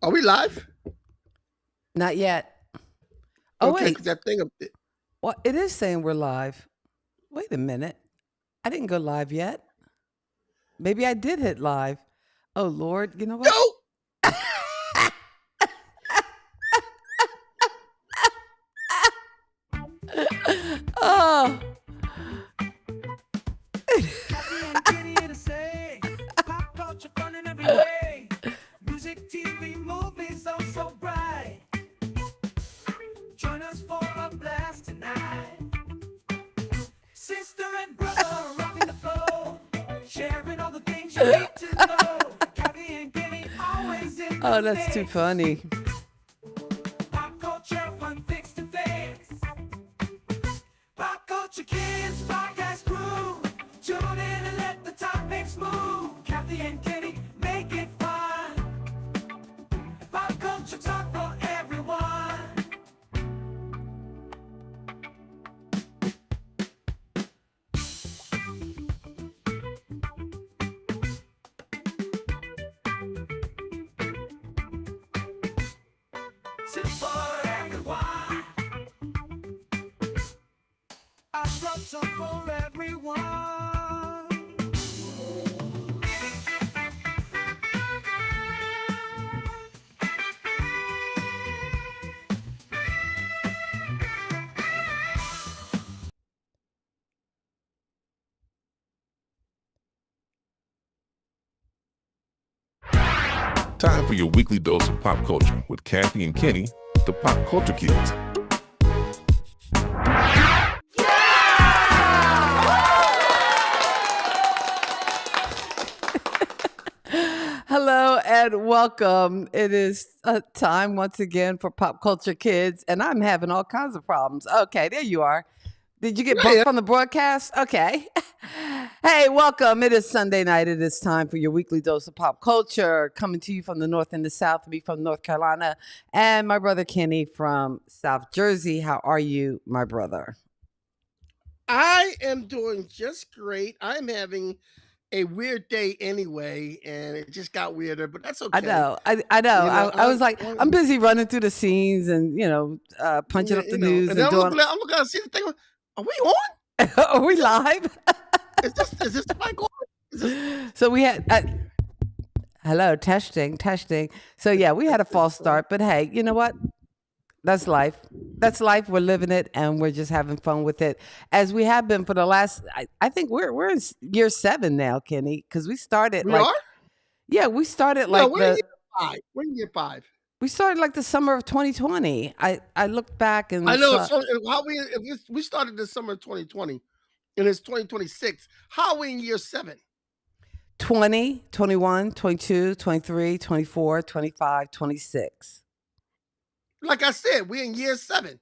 Are we live? Not yet. Oh, Okay, wait. because that thing. Well, it is saying we're live. Wait a minute. I didn't go live yet. Maybe I did hit live. Oh, Lord. You know what? Yo! Oh. Happy and giddy to say, pop culture fun in every way. Music, TV, movies, oh so bright. Join us for a blast tonight. Sister and brother rocking the flow, sharing all the things you need to know. Kathy and Kenny always in Oh, the that's too mix. funny. Pop culture fun fix to fix. Pop culture kids podcast crew. Tune in and let the topics move. Kathy and Kenny make it fun. Pop culture talk for everyone. Sit for everyone. I brought some for everyone. Time for your weekly dose of pop culture with Kathy and Kenny, the Pop Culture Kids. Hello and welcome. It is time once again for Pop Culture Kids, and I'm having all kinds of problems. Okay, there you are. Did you get Yeah, bumped yeah. from the broadcast? Okay. Hey, welcome. It is Sunday night. It is time for your weekly dose of pop culture, coming to you from the north and the south, me from North Carolina, and my brother Kenny from South Jersey. How are you, my brother? I am doing just great. I'm having a weird day anyway, and it just got weirder, but that's I okay. know. I know. You know, I was like, I'm busy running through the scenes and punching yeah, up the news and then and doing. I'm looking at see the thing. Are we on? Are we Is this live? is this mic on? Is this So we had. Hello, testing. So yeah, we had a false start, but hey, you know what? That's life. That's life. We're living it, and we're just having fun with it, as we have been for the last. I think we're in year 7 now, Kenny, because we started we are? we started No, like we're in year five. We're in year five. the summer of 2020. I looked back I and know. saw So how we started this summer of 2020, and it's 2026. How are we in year 7? 20, 21, 22, 23, 24, 25, 26. Like I said, we're in year 7.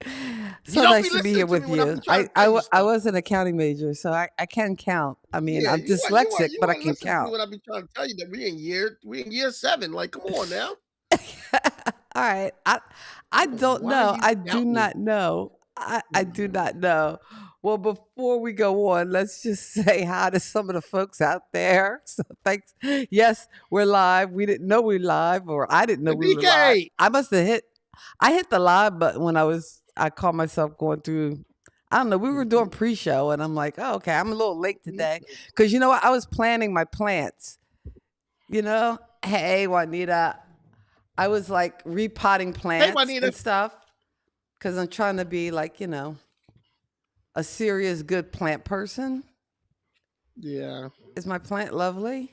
You So don't be nice to be here listening to me with when I you. be trying to tell you I stuff. was an accounting major, so I can count. I mean, Yeah, I'm you are dyslexic, you but I are can listening to me count. when I be trying to tell you that we in year 7. Like, come on now. All right. I don't Why are know. you I do doubting me? not know. I do not know. Well, before we go on, let's just say hi to some of the folks out there. So thanks. Yes, we're live. We didn't know we were live, or I didn't know we were live. DK. I hit the live button when I caught myself going through. I don't know. We were doing pre-show, and I'm like, oh, okay, I'm a little late today because you know what? I was planting my plants. Hey Juanita, I was like repotting Hey, plants Juanita. and stuff because I'm trying to be like, a serious, good plant person. Yeah. Is my plant lovely?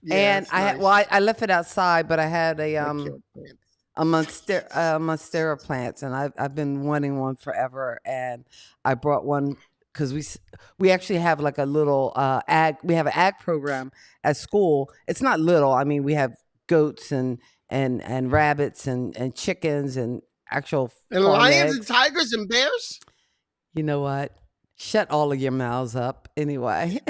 Yeah, And it's nice. I left it outside, but I had I can't stand a monstera plants, and I've been wanting one forever. And I brought one because we actually have like a little ag. We have an ag program at school. It's not little. I mean, we have goats and rabbits and chickens and actual And farm lions and eggs. tigers and bears? You know what? Shut all of your mouths up anyway.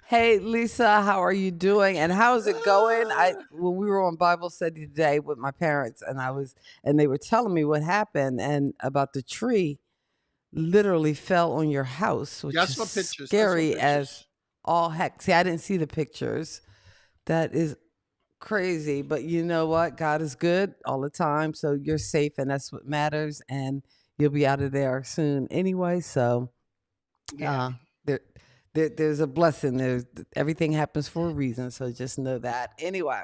Hey Lisa, how are you doing? And how's it going? I Ah, when we were on Bible study today with my parents, and they were telling me what happened and about the tree literally fell on your house, which yeah, I is saw pictures. I saw scary as pictures. all heck. See, I didn't see the pictures. That is crazy, but you know what? God is good all the time, so you're safe, and that's what matters. And you'll be out of there soon anyway. So, Yeah. uh, there, there's a blessing. There's everything happens for a reason. So just know that. Anyway,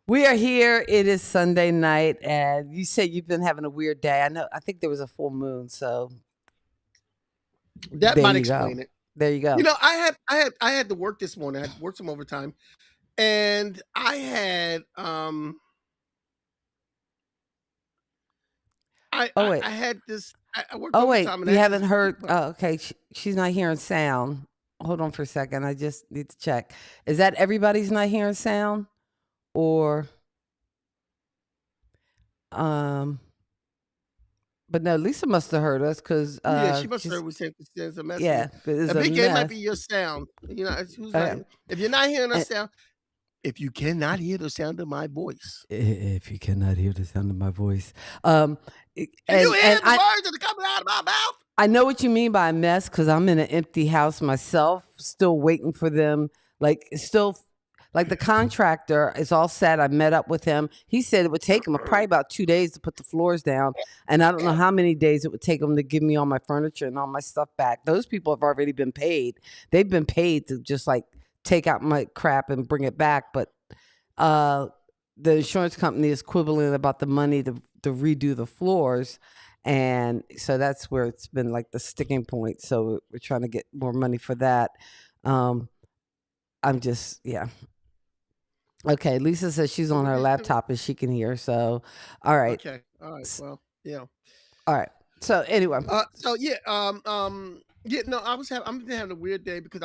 we are here. It is Sunday night, and you said you've been having a weird day. I know. I think there was a full moon, so That there might you go. explain it. There you You go. know, I had to work this morning. I had to work some overtime, and Oh wait. I had this. I worked Oh wait. overtime, and I You had haven't this. heard? Oh, okay. She's not hearing sound. Hold on for a second. I just need to check. Is that everybody's not hearing sound, or um? But no, Lisa must have heard us because Yeah, she must have she's heard we sent a message. yeah. 'Cause it's a BK, it might mess. be your sound. You know, who's not? Okay. If you're not hearing And us sound, if you cannot hear the sound of my voice, if you cannot hear the sound of my voice, um, can you and hear the words that are coming out of my mouth? I know what you mean by a mess because I'm in an empty house myself, still waiting for them. Like, still, like the contractor is all set. I met up with him. He said it would take him probably about 2 days to put the floors down. And I don't know how many days it would take him to give me all my furniture and all my stuff back. Those people have already been paid. They've been paid to just like take out my crap and bring it back. But uh, the insurance company is quibbling about the money to redo the floors. And so that's where it's been like the sticking point. So we're trying to get more money for that. Um, I'm just, yeah. Okay. Lisa says she's on her laptop and she can hear. So, all right. Okay. All right. Well, yeah. All right. So anyway, So yeah, yeah, no, I'm having a weird day because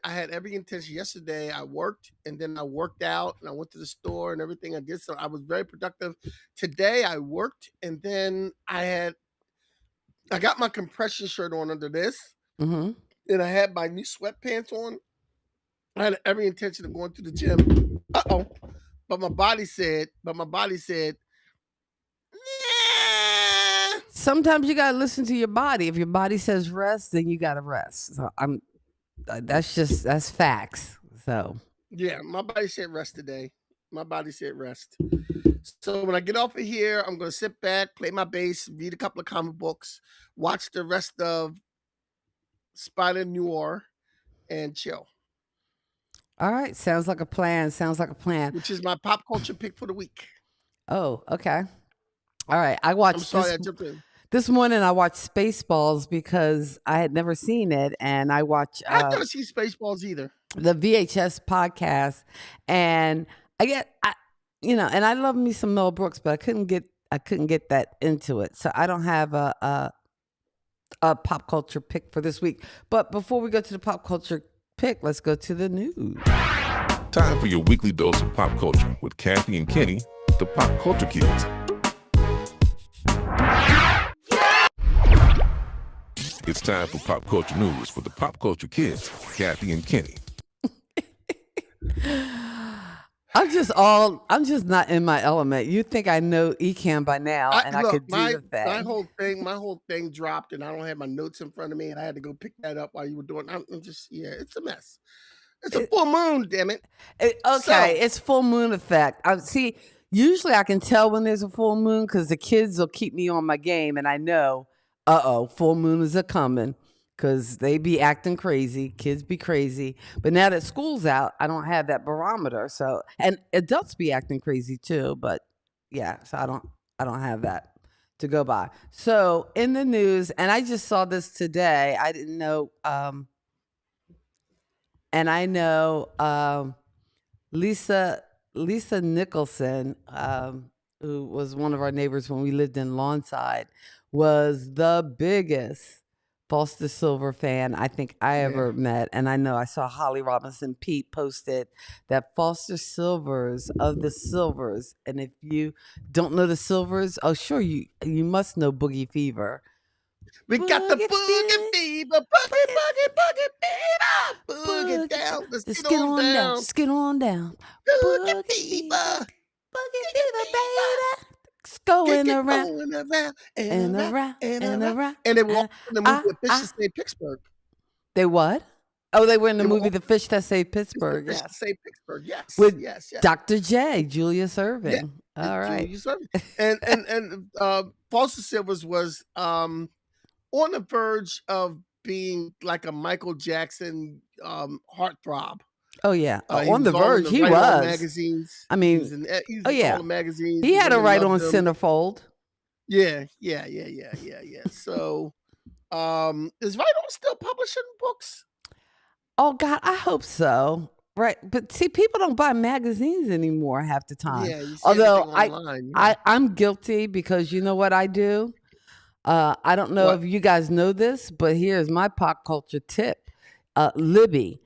I had every intention yesterday. I worked and then I worked out and I went to the store and everything I did. So I was very productive. Today I worked and then I got my compression shirt on under this hmm and I had my new sweatpants on. I had every intention of going to the gym. Uh-oh. But my body said, nah. sometimes you got to listen to your body. If your body says rest, then you got to rest. So that's facts. So, Yeah, my body said rest today. My body said rest. So when I get off of here, I'm gonna sit back, play my bass, read a couple of comic books, watch the rest of Spider Noir, and chill, all right. Sounds like a plan. Sounds like a plan. which is my pop culture pick for the week. Oh, okay. All right. I I'm watched sorry this I jumped in. this morning. I watched Spaceballs because I had never seen it, and I watched I've never seen Spaceballs either. the VHS podcast, and and I love me some Mel Brooks, but I couldn't get that into it. So I don't have a pop culture pick for this week. But before we go to the pop culture pick, let's go to the news. Time for your weekly dose of pop culture with Kathy and Kenny, the Pop Culture Kids. It's time for pop culture news with the Pop Culture Kids, Kathy and Kenny. I'm just not in my element. You think I know Ecam by now and I Look, could do the thing. my whole thing dropped, and I don't have my notes in front of me, and I had to go pick that up while you were doing. I'm just it's a mess. It's a full moon, damn it. Okay, it's full moon effect. See, usually I can tell when there's a full moon because the kids will keep me on my game, and I know, full moon is a coming because they be acting crazy. Kids be crazy, but now that school's out, I don't have that barometer. So, and adults be acting crazy too. But yeah, so I don't have that to go by. So in the news, and I just saw this today. I didn't know. And I know Lisa Nicholson, who was one of our neighbors when we lived in Lawnside, was the biggest Foster Silver fan I think I ever met. And I know I saw Holly Robinson Pete posted that Foster Silvers of the Silvers. And if you don't know the Silvers, oh sure you must know Boogie Fever. We got the boogie fever, boogie fever, boogie down, let's get on down. Just get on down. Boogie fever, Boogie fever, baby. It's going get around going around and around and around. And they were all in the movie Efficiency in Pittsburgh. They what? Oh, they were in the They were movie all The Fish That Saved Pittsburgh. fish to Yes, say Pittsburgh. Yes, with yes, yes. Dr. J, Julius Yeah, Irving. All right. Julius Erving. And Foster Silvers was on the verge of being like a Michael Jackson heartthrob. Oh yeah, He on the was all in verge. the He Right On was. magazines. I He mean, was in oh all yeah, the magazines. he The had a women right loved on him. centerfold. Yeah, yeah, yeah, yeah, yeah, yeah. So, is Right On still publishing books? Oh God, I hope so. Right, but see, people don't buy magazines anymore half the time. Yeah, you see Although everything online. Yeah. I'm guilty because you know what I do. I don't know What? if you guys know this, but here's my pop culture tip. Libby,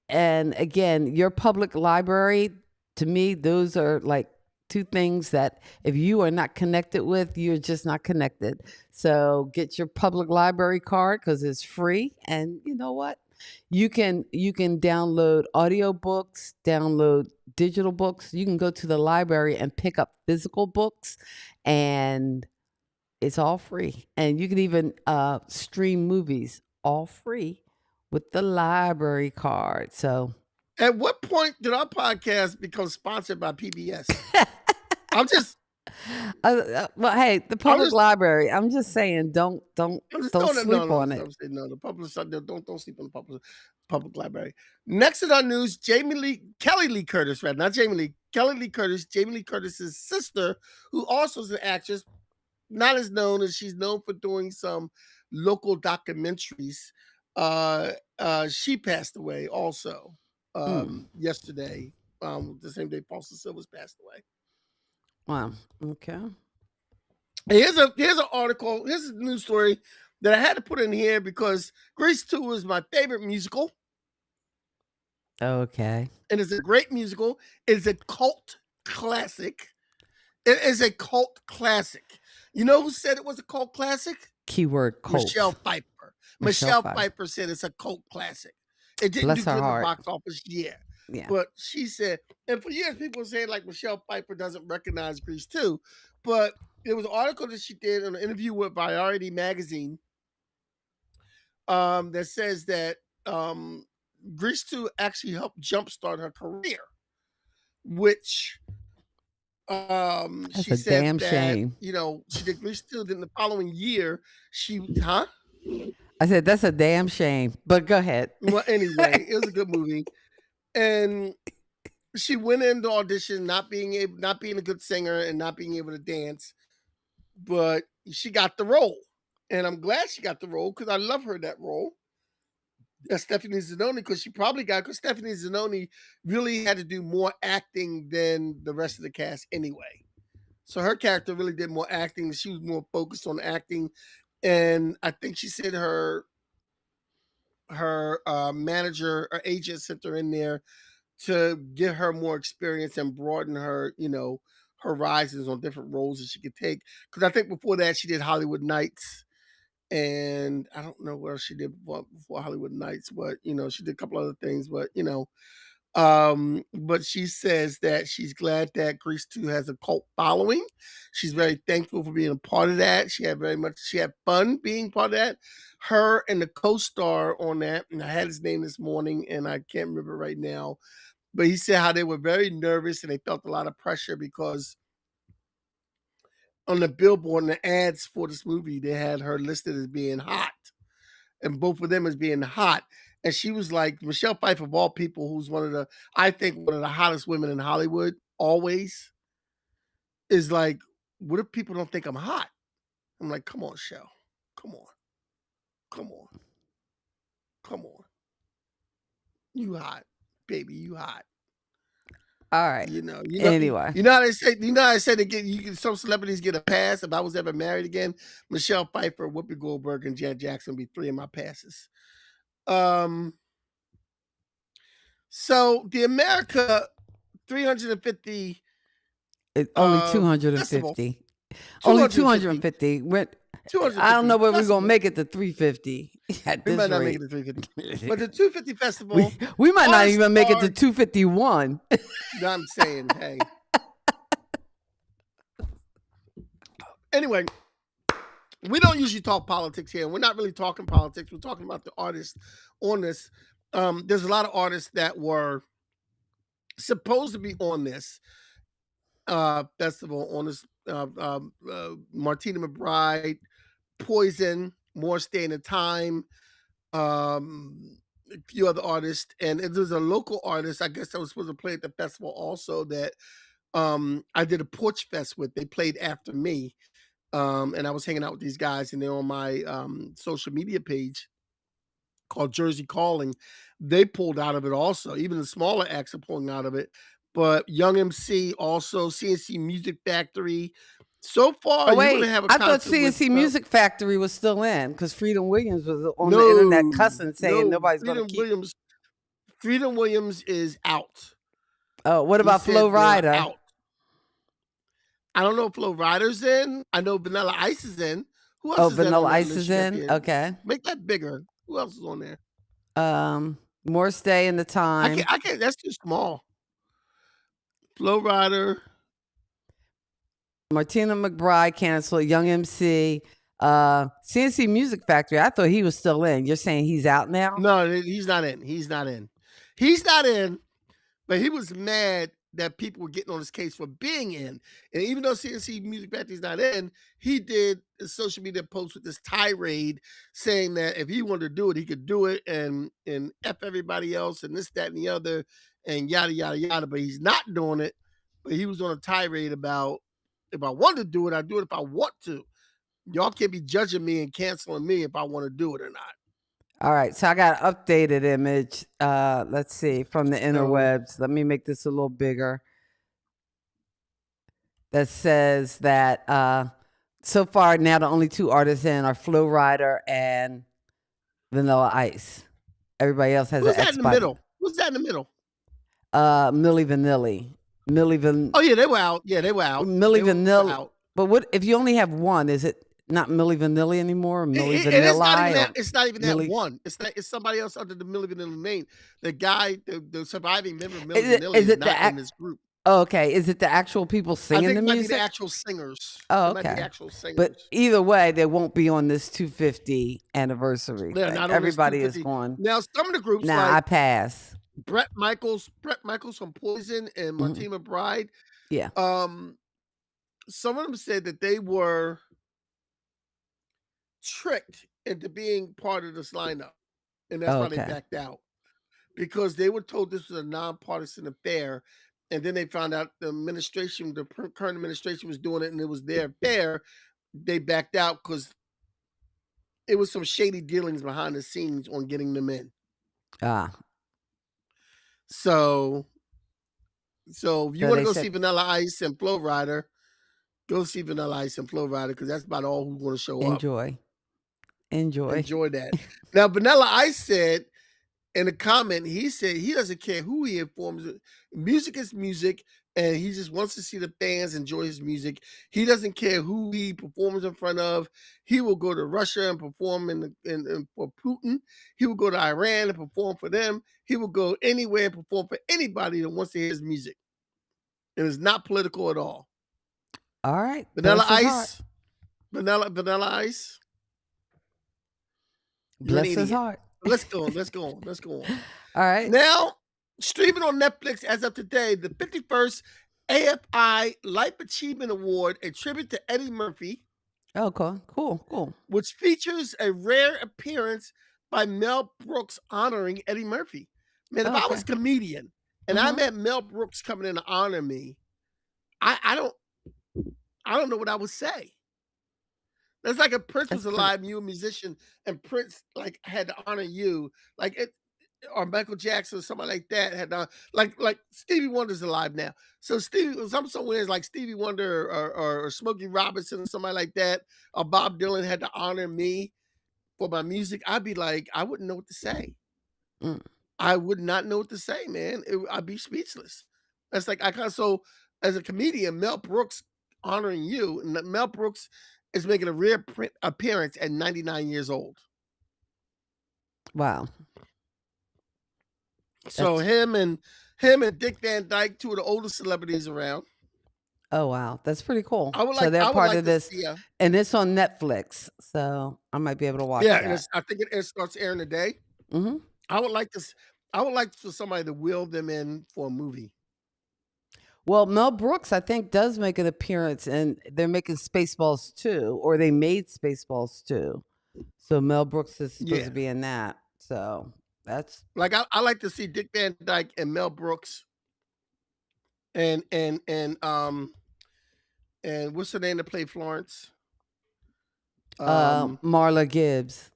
and again, your public library. To me, those are like two things that if you are not connected with, you're just not connected. So get your public library card because it's free, and you know what? You can download audiobooks, download digital books. You can go to the library and pick up physical books, and it's all free. And you can even stream movies all free with the library card. So At what point did our podcast become sponsored by PBS? I'm just, well, hey, the I'm public just, library. I'm just saying, don't I'm just don't throwing it. No, sleep no, on it. I'm saying no. The public, don't sleep on the public library. Next in our news, Kelly Lee Curtis, right? Not Jamie Lee, Kelly Lee Curtis, Jamie Lee Curtis's sister, who also is an actress, not as known as she's known for doing some local documentaries. She passed away also Mm. yesterday, the same day Foster Silvers passed away. Wow. Okay. And here's an article. Here's a news story that I had to put in here because Grease 2 is my favorite musical, Okay. and it's a great musical. It's a cult classic. It is a cult classic. You know who said it was a cult classic? Keyword Michelle cult. Pfeiffer. Michelle Michelle Pfeiffer. Pfeiffer said it's a cult classic. It didn't do Bless her good in the heart. box office, yeah. Yeah. But she said, and for years people were saying like Michelle Pfeiffer doesn't recognize Grease 2. But there was an article that she did in an interview with Variety magazine that says that Grease 2 actually helped jumpstart her career, which That's she a said damn that, shame. she did Grease 2, then the following year she huh? I said that's a damn shame. But go ahead. Well, anyway, it was a good movie. And she went into audition not being a good singer and not being able to dance, but she got the role. And I'm glad she got the role because I love her in that role. As Stephanie Zanoni, because Stephanie Zanoni really had to do more acting than the rest of the cast anyway. So her character really did more acting. She was more focused on acting. And I think she said her manager or agent sent her in there to get her more experience and broaden her, horizons on different roles that she could take. Because I think before that she did Hollywood Nights, and I don't know what else she did before Hollywood Nights, but she did a couple other things. But she says that she's glad that Grease 2 has a cult following. She's very thankful for being a part of that. She had fun being part of that. Her and the co-star on that, and I had his name this morning and I can't remember right now, but he said how they were very nervous and they felt a lot of pressure because on the billboard and the ads for this movie, they had her listed as being hot, and both of them as being hot. And she was like, Michelle Pfeiffer, of all people, who's I think one of the hottest women in Hollywood, always, is like, what if people don't think I'm hot? I'm like, come on, Shell. Come on. Come on. Come on. You hot, baby. You hot. All right. Anyway. You know how they say some celebrities get a pass. If I was ever married again, Michelle Pfeiffer, Whoopi Goldberg, and Janet Jackson would be 3 of my passes. So the America 350 only festival, 250. Only 250. I don't know whether we're gonna make it to 350 at We this might not make rate. it to 350. But the 250 festival, We might not artists even make it to are- 251. I'm saying, hey. Anyway, We don't usually talk politics here. We're not really talking politics. We're talking about the artists on this. There's a lot of artists that were supposed to be on this festival, on this Martina McBride, Poison, More Stay in the Time, a few other artists, and there's a local artist, I guess, that was supposed to play at the festival also that I did a Porch Fest with. They played after me. And I was hanging out with these guys, and they're on my social media page called Jersey Calling. They pulled out of it also. Even the smaller acts are pulling out of it. But Young MC also, CNC Music Factory. So far, Oh you're gonna wait, have a I thought concert with CNC Music Factory was still in because Freedom Williams was on the internet no, cussing, saying no, nobody's gonna keep. Freedom Williams is out. Oh, what He about Flo said they're Rida? out. I don't know if Flo Rida's in. I know Vanilla Ice is in. Who else Oh, is that Vanilla on that Ice list is you got in. there? Okay. Make that bigger. Who else is on there? More Stay in the Time. I can't. That's too small. Flow Rider. Martina McBride canceled. Young MC. CNC Music Factory. I thought he was still in. You're saying he's out now? No, he's not in. He's not in. He's not in. But he was mad that people were getting on his case for being in. And even though CNC Music Factory's not in, he did a social media post with this tirade saying that if he wanted to do it, he could do it and F everybody else and this, that, and the other, and yada, yada, yada. But he's not doing it. But he was on a tirade about if I want to do it, I do it if I want to. Y'all can't be judging me and canceling me if I want to do it or not. All right, so I got an updated image. Let's see, from the interwebs. Let me make this a little bigger. That says that so far now the only two artists in are Flo Rida and Vanilla Ice. Everybody else has Who's an that X in the button. middle? Who's that in the middle? Milli Vanilli. Oh yeah, they were out. Yeah, they were out. Milli They were Vanilli. out. But what if you only have one? Is it not Milli Vanilli anymore? Or Milli And it's not even Vanilli? that. It's not even that Milli- one. It's somebody else under the Milli Vanilli name. The guy, the surviving member of Milli Is it- Vanilli is is it the not in ac- this group. Oh, okay. Is it the actual people I singing think the it might be music? the actual singers. Oh, It might be okay. the actual singers. But either way, they won't be on this 250 anniversary. They're thing. not on this Everybody is 250. going. Now, some of the groups Nah, I like pass. Brett Michaels from Poison and Martina McBride, Yeah. some of them said that they were tricked into being part of this lineup, and that's why they Okay. backed out because they were told this was a nonpartisan affair, and then they found out the administration, the current administration, was doing it, and it was their affair. They backed out because it was some shady dealings behind the scenes on getting them in. Ah. So if you So want to they go said- see Vanilla Ice and Flow Rider, go see Vanilla Ice and Flow Rider because that's about all who's going to show up. Enjoy That. Now, Vanilla Ice said in a comment, he said he doesn't care who he informs. Music is music, and he just wants to see the fans enjoy his music. He doesn't care who he performs in front of. He will go to Russia and perform for Putin. He will go to Iran and perform for them. He will go anywhere and perform for anybody that wants to hear his music. It is not political at all. All right. Vanilla Bless his Ice. heart. Vanilla Ice. Bless his idiot. heart. Let's go on. All right. Now, streaming on Netflix as of today, the 51st AFI Life Achievement Award, a tribute to Eddie Murphy, Oh, cool. which features a rare appearance by Mel Brooks honoring Eddie Murphy. Man, if I was a comedian and I met Mel Brooks coming in to honor me, I don't know what I would say. That's like if Prince was alive and you a musician and Prince like had to honor you, like it, or Michael Jackson or somebody like that had to, like Stevie Wonder's alive now. So somewhere like Stevie Wonder or Smokey Robinson or somebody like that, or Bob Dylan had to honor me for my music, I'd be like, I wouldn't know what to say. I would not know what to say, man. I'd be speechless. That's like so as a comedian, Mel Brooks honoring you, and Mel Brooks is making a rare appearance at 99 years old. Wow. So him and Dick Van Dyke, two of the oldest celebrities around. Oh, wow. That's pretty cool. I would So like they're I would part like of to this, see a and it's on Netflix, so I might be able to watch yeah, and that. it's I think it starts airing today. Mhm. I would like to I would like for somebody to wheel them in for a movie. Well, Mel Brooks, I think, does make an appearance, and they're making Spaceballs 2, or they made Spaceballs 2. So Mel Brooks is supposed Yeah. to be in that. So that's Like I like to see Dick Van Dyke and Mel Brooks and what's the name that played Florence? Um Marla Gibbs.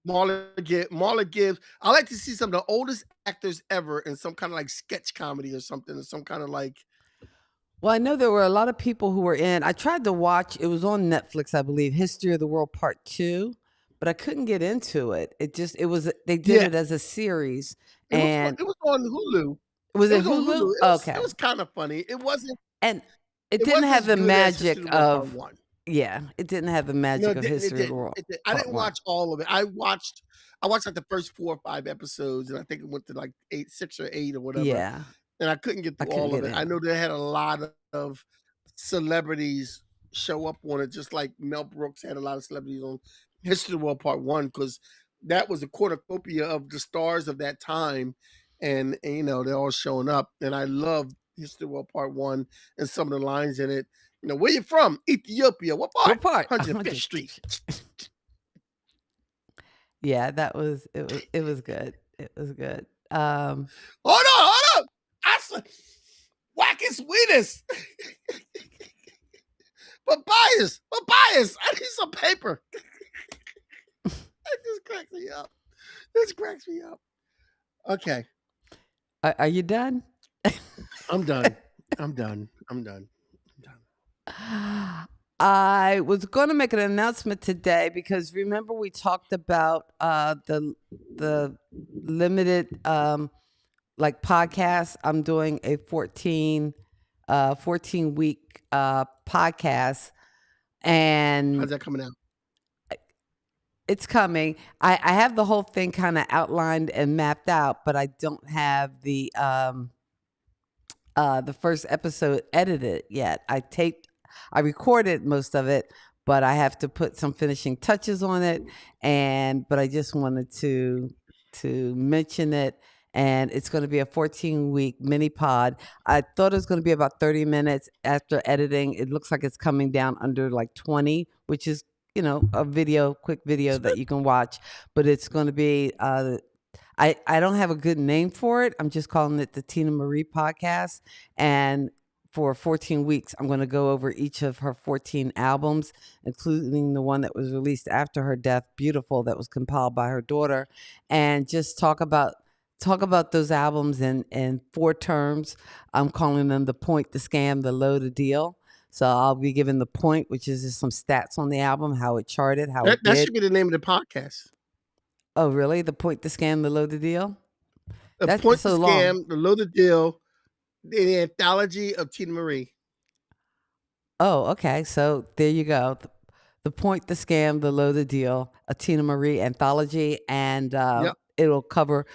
Marla Gibbs. I like to see some of the oldest actors ever in some kind of like sketch comedy or something, or some kind of like Well, I know there were a lot of people who were in. I tried to watch. It was on Netflix, I believe, History of the World Part 2, but I couldn't get into it. It was they did yeah. it as a series, and It was on Hulu. was It it was on Hulu? Hulu. It Okay. was kind of funny. And it It didn't wasn't have as the good as History magic of the World Part of, One. yeah, it didn't have the No, magic it of didn't. It History of the didn't. World It did. I Part didn't 1. watch all of it. I watched like the first 4 or 5 episodes, and I think it went to like 6 or 8 or whatever. Yeah, And I couldn't get I through couldn't all of get it. I know in. they had a lot of celebrities show up on it, just like Mel Brooks had a lot of celebrities on History of the World Part One, because that was a cornucopia of the stars of that time, and you know they're all showing up. And I love History of the World Part One and some of the lines in it. You know, where you from? Ethiopia. What part? What part? 105th Street. Yeah, it was good. It was good. Hold on. I said, wacky sweetest. Papayas. I need some paper. It just cracks me up. This cracks me up. Okay, Are you done? I'm done. I'm done. I'm done. I'm done. I was going to make an announcement today because remember we talked about the limited like podcast. I'm doing a 14 week podcast, and How's that coming out? it's coming. I have the whole thing kind of outlined and mapped out, but I don't have the first episode edited yet. I recorded most of it, but I have to put some finishing touches on it. But I just wanted to mention it. And it's going to be a 14-week mini pod. I thought it was going to be about 30 minutes. After editing, it looks like it's coming down under like 20, which is, a quick video that you can watch. But it's going to be I don't have a good name for it. I'm just calling it the Tina Marie podcast. And for 14 weeks, I'm going to go over each of her 14 albums, including the one that was released after her death, Beautiful, that was compiled by her daughter, and just talk about those albums in 4 terms. I'm calling them the point, the scam, the low, the deal. So I'll be giving the point, which is just some stats on the album, how it charted, how it That did. should be the name of the podcast. Oh, really? The point, the scam, the low, the deal? The That's Point, the so long. Scam, the Loaded Deal, the anthology of Tina Marie. Oh, okay. So there you go. The point, the scam, the low, the deal, a Tina Marie anthology, and Yep. it'll cover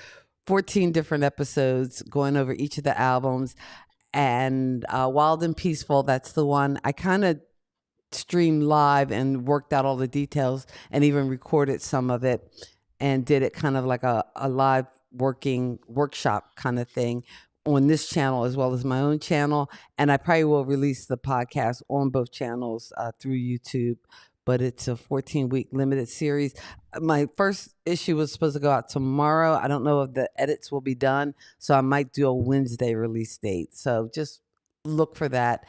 14 different episodes going over each of the albums. And Wild and Peaceful, that's the one I kind of streamed live and worked out all the details and even recorded some of it and did it kind of like a live working workshop kind of thing on this channel as well as my own channel. And I probably will release the podcast on both channels through YouTube. But it's a 14-week limited series. My first issue was supposed to go out tomorrow. I don't know if the edits will be done, so I might do a Wednesday release date. So just look for that.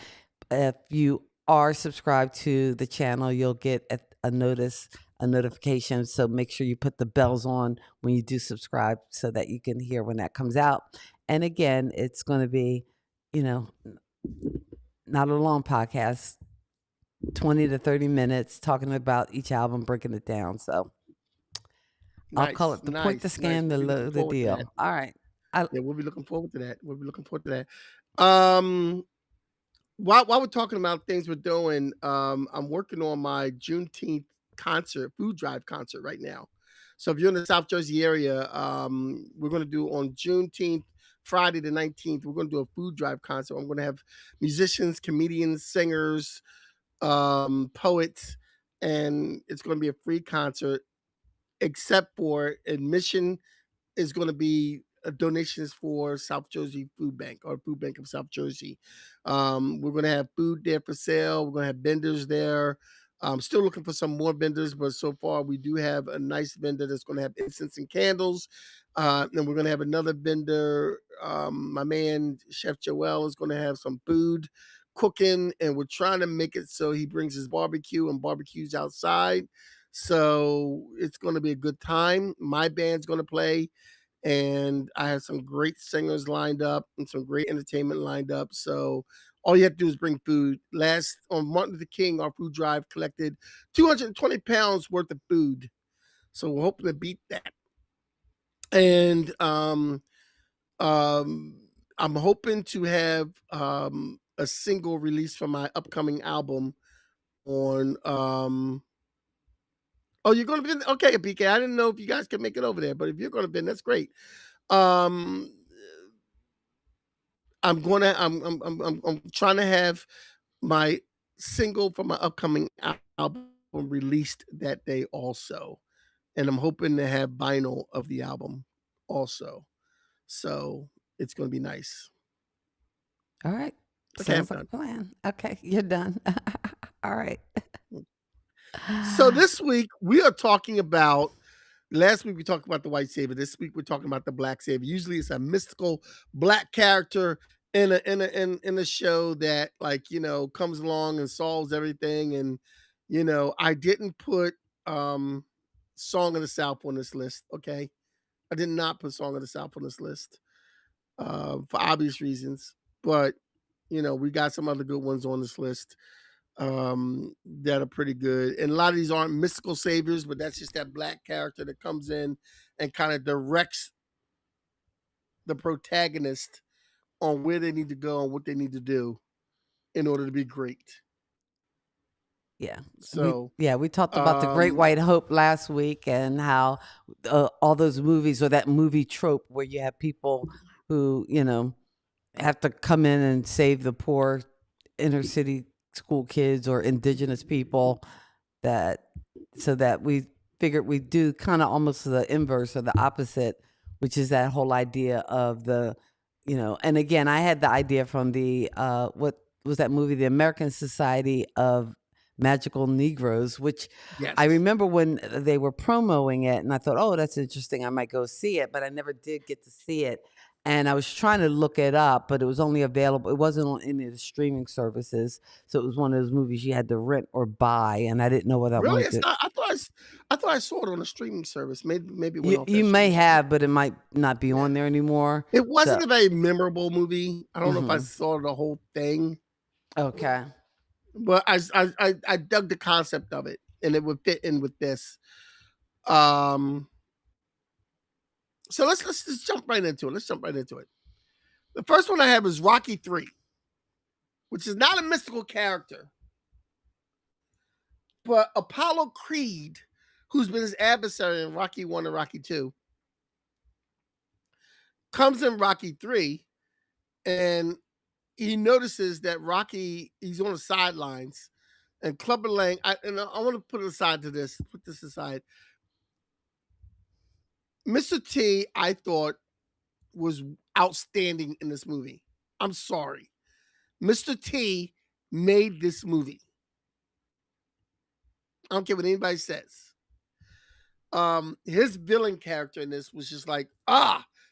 If you are subscribed to the channel, you'll get a notification. So make sure you put the bells on when you do subscribe so that you can hear when that comes out. And again, it's going to be, not a long podcast, 20 to 30 minutes talking about each album, breaking it down. So I'll call it the point, the scam, the low, the deal. All right. Yeah, we'll be looking forward to that. While we're talking about things we're doing, I'm working on my Juneteenth food drive concert right now. So if you're in the South Jersey area, we're going to do on Juneteenth Friday the 19th, we're going to do a food drive concert. I'm going to have musicians, comedians, singers, poets, and it's going to be a free concert, except for admission is going to be donations for South Jersey Food Bank or Food Bank of South Jersey. We're going to have food there for sale. We're going to have vendors there. I'm still looking for some more vendors, but so far we do have a nice vendor that's going to have incense and candles. And we're going to have another vendor. My man, Chef Joel, is going to have some food cooking, and we're trying to make it so he brings his barbecue and barbecues outside. So it's going to be a good time. My band's going to play, and I have some great singers lined up and some great entertainment lined up. So all you have to do is bring food. Last on Martin Luther King, our food drive collected 220 pounds worth of food. So we're hoping to beat that. And I'm hoping to have a single release from my upcoming album on oh, you're gonna be okay, PK. I didn't know if you guys can make it over there, but if you're gonna be, that's great. Um, I'm trying to have my single from my upcoming album released that day also, and I'm hoping to have vinyl of the album also. So it's gonna be nice. All right. Okay, I'm Sounds like a done. plan. Okay, you're done. All right. So this week we are talking about. Last week we talked about the white savior. This week we're talking about the black savior. Usually it's a mystical black character in a show that, like, comes along and solves everything. And I didn't put Song of the South on this list. Okay, I did not put Song of the South on this list for obvious reasons. But we got some other good ones on this list that are pretty good. And a lot of these aren't mystical saviors, but that's just that black character that comes in and kind of directs the protagonist on where they need to go and what they need to do in order to be great. Yeah. So, We talked about the Great um, White Hope last week and how all those movies or that movie trope where you have people who, have to come in and save the poor inner city school kids or indigenous people, that so that we figured we'd do kind of almost the inverse or the opposite, which is that whole idea of and again, I had the idea from the what was that movie, The American Society of Magical Negroes, which I yes. remember when they were promoting it, and I thought, oh, that's interesting, I might go see it, but I never did get to see it. And I was trying to look it up, but it was only available. It wasn't on any of the streaming services, so it was one of those movies you had to rent or buy, and I didn't know whether I Really? wanted It's to. not. I thought I saw it on a streaming service. Maybe it went You off that you may streaming service. have, but it might not be Yeah. on there anymore. It So, wasn't a very memorable movie. I don't know if I hmm saw the whole thing, okay, but I dug the concept of it, and it would fit in with this. Um, so let's just jump right into it. Let's jump right into it. The first one I have is Rocky 3, which is not a mystical character, but Apollo Creed, who's been his adversary in Rocky 1 and Rocky 2, comes in Rocky 3, and he notices that Rocky, he's on the sidelines, and Clubber Lang, I want to put this aside. Mr. T, I thought, was outstanding in this movie. I'm sorry. Mr. T made this movie. I don't care what anybody says. His villain character in this was just like,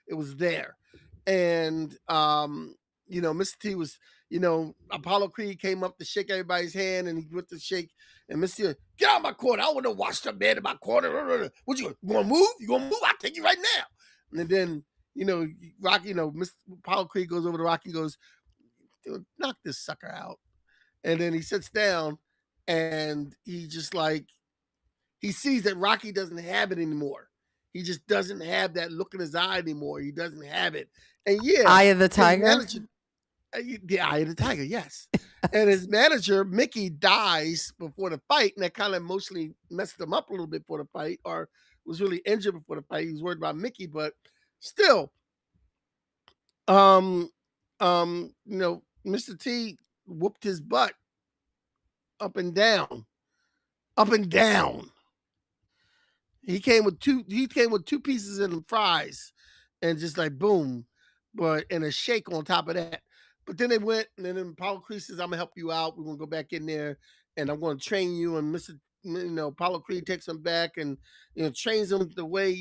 it was there. And Mr. T was, Apollo Creed came up to shake everybody's hand, and he went to shake, and Mr. T, get out of my corner. I want to watch the man in my corner. What you gonna move? You gonna move? I'll take you right now. And then, Rocky, Mr. Apollo Creed goes over to Rocky and goes, dude, knock this sucker out. And then he sits down, and he just like, he sees that Rocky doesn't have it anymore. He just doesn't have that look in his eye anymore. He doesn't have it. And yeah, Eye of the his Tiger. manager, the Eye of the Tiger, yes. And his manager, Mickey, dies before the fight, and that kind of emotionally messed him up a little bit for the fight, or was really injured before the fight. He was worried about Mickey, but still, Um, Mr. T whooped his butt up and down, up and down. He came with two pieces of the fries and just like boom, but and a shake on top of that. But then they went and then Paulo Creed says, I'm gonna help you out. We're gonna go back in there and I'm gonna train you. And Paulo Creed takes him back and trains him the way,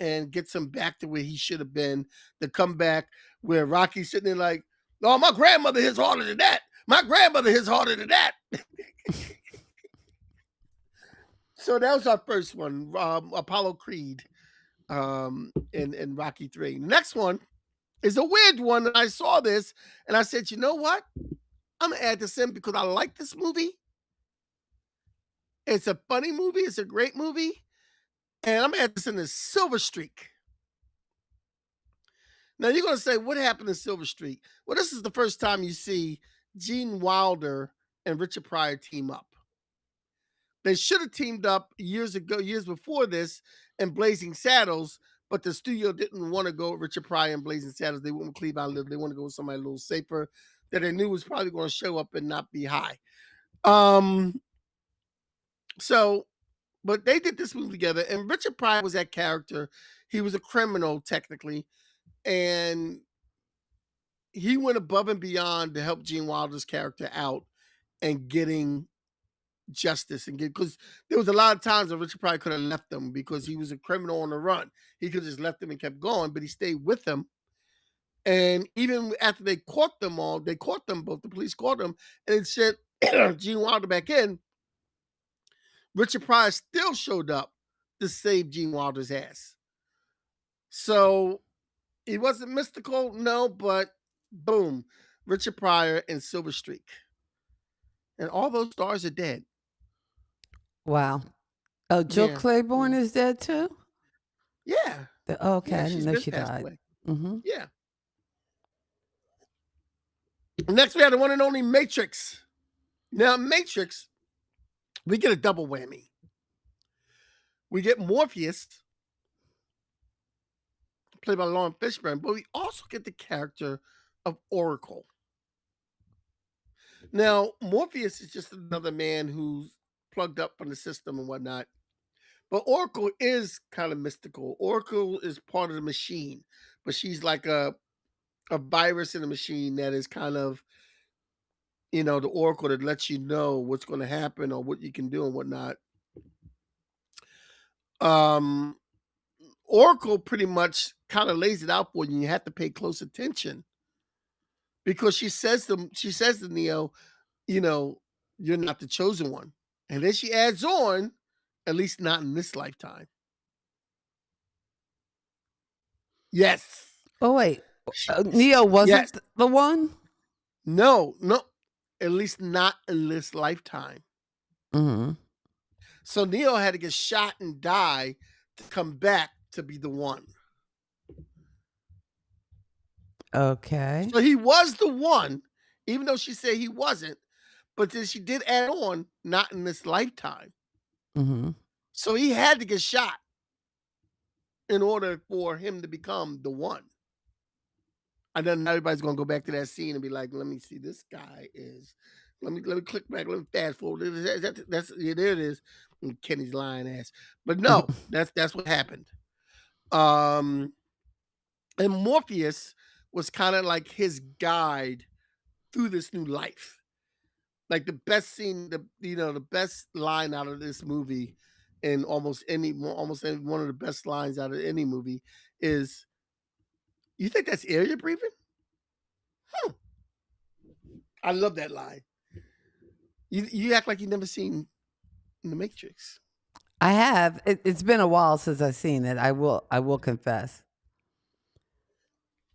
and gets him back to where he should have been. The comeback where Rocky's sitting there like, oh, my grandmother hits harder than that. My grandmother hits harder than that. So that was our first one, Apollo Creed, in Rocky 3. Next one is a weird one. And I saw this and I said, you know what? I'm gonna add this in because I like this movie. It's a funny movie, it's a great movie, and I'm gonna add this in the Silver Streak. Now you're gonna say, what happened in Silver Streak? Well, this is the first time you see Gene Wilder and Richard Pryor team up. They should have teamed up years ago, years before this, in Blazing Saddles, but the studio didn't want to go with Richard Pryor and Blazing Saddles. They went with Cleve Island. They want to go with somebody a little safer that they knew was probably going to show up and not be high. So, but they did this movie together, and Richard Pryor was that character. He was a criminal technically, and he went above and beyond to help Gene Wilder's character out and getting justice and get because there was a lot of times that Richard Pryor could have left them because he was a criminal on the run. He could have just left them and kept going, but he stayed with them. And even after they caught them all, they caught them both. The police caught them and sent Gene Wilder back in. Richard Pryor still showed up to save Gene Wilder's ass. So he wasn't mystical, no, but boom, Richard Pryor and Silver Streak. And all those stars are dead. Wow. Oh, Jill Yeah. Claiborne is dead too? Yeah. Okay, Yeah, I didn't she's know been she passed died. away. Mm-hmm. Yeah. Next, we have the one and only Matrix. Now, Matrix, we get a double whammy. We get Morpheus, played by Lauren Fishburne, but we also get the character of Oracle. Now, Morpheus is just another man who's plugged up from the system and whatnot. But Oracle is kind of mystical. Oracle is part of the machine, but she's like a virus in the machine that is kind of, the Oracle that lets you know what's going to happen or what you can do and whatnot. Oracle pretty much kind of lays it out for you. You have to pay close attention because she says to Neo, you're not the chosen one. And then she adds on, at least not in this lifetime. Yes. Oh wait, Neo wasn't Yes. the one? No, at least not in this lifetime. Mm-hmm. So Neo had to get shot and die to come back to be the one. Okay. So he was the one, even though she said he wasn't, but then she did add on, not in this lifetime. Mm-hmm. So he had to get shot in order for him to become the one. And then everybody's gonna go back to that scene and be like, let me see, this guy is. Let me click back, let me fast forward. That's yeah, there it is. Kenny's lying ass. But no, that's what happened. And Morpheus was kind of like his guide through this new life. Like the best scene, the best line out of this movie, and almost any one of the best lines out of any movie is, "You think that's air you're breathing?" I love that line. You act like you've never seen The Matrix. I have. It's been a while since I've seen it. I will confess.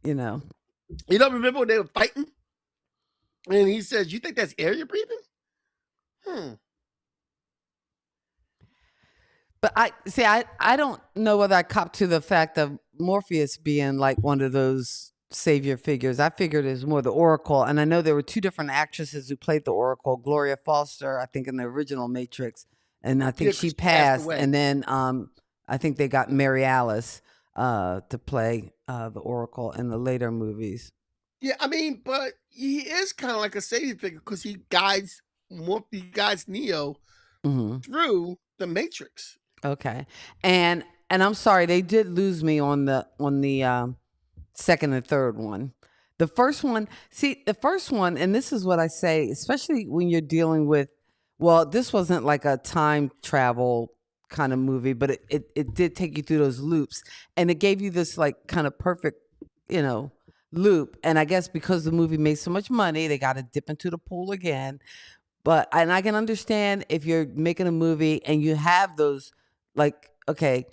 You don't remember when they were fighting? And he says, "You think that's air you're breathing?" But I don't know whether I cop to the fact of Morpheus being like one of those savior figures. I figured it was more the Oracle, and I know there were two different actresses who played the Oracle. Gloria Foster, I think, in the original Matrix, and I think she passed. away. And then I think they got Mary Alice. to play the Oracle in the later movies. Yeah, I mean, but he is kind of like a savior figure because he guides Neo Hmm. through the Matrix. Okay, and I'm sorry, they did lose me on the second and third one. The first one, see, the first one, and this is what I say, especially when you're dealing with, well, this wasn't like a time travel kind of movie, but it did take you through those loops, and it gave you this like kind of perfect, you know, loop. And I guess because the movie made so much money, they got to dip into the pool again. But and I can understand if you're making a movie and you have those like okay,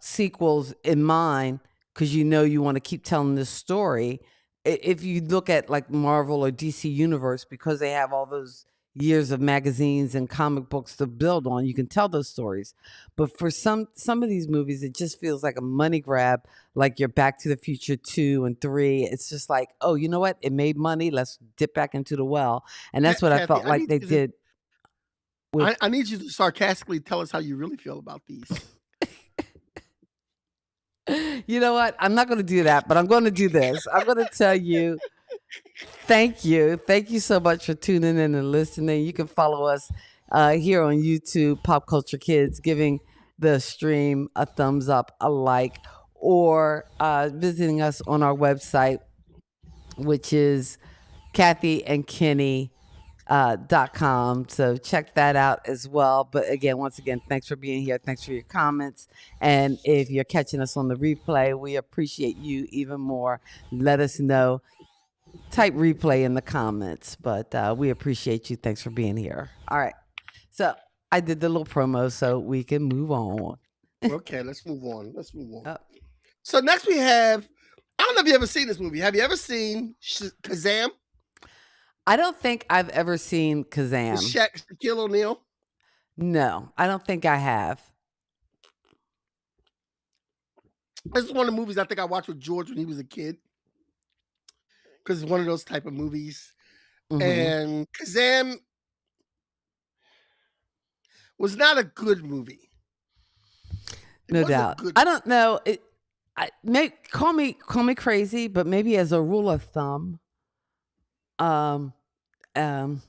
sequels in mind because you know you want to keep telling this story. If you look at like Marvel or DC Universe, because they have all those years of magazines and comic books to build on, you can tell those stories. But for some of these movies, it just feels like a money grab, like your Back to the Future 2 and 3. It's just like, oh, you know what? It made money. Let's dip back into the well. And that's what I Kathy, felt like they did with. I need you to sarcastically tell us how you really feel about these. You know what? I'm not going to do that, but I'm going to do this. I'm going to tell you thank you. Thank you so much for tuning in and listening. You can follow us here on YouTube, Pop Culture Kids, giving the stream a thumbs up, a like, or visiting us on our website, which is Kathy and Kenny .com. So check that out as well. But again, once again, thanks for being here. Thanks for your comments. And if you're catching us on the replay, we appreciate you even more. Let us know. Type replay in the comments. But we appreciate you. Thanks for being here. All right. So I did the little promo so we can move on. Okay, let's move on. Let's move on. Oh, So next we have, I don't know if you ever seen this movie. Have you ever seen Kazam I don't think I've ever seen with Kazam. Shaquille O'Neal? No, I don't think I have. This is one of the movies I think I watched with George when he was a kid because it's one of those type of movies. Mhm. And Kazam was not a good movie. It No wasn't a doubt. good. I don't know. Call me crazy, but maybe as a rule of thumb, um, um,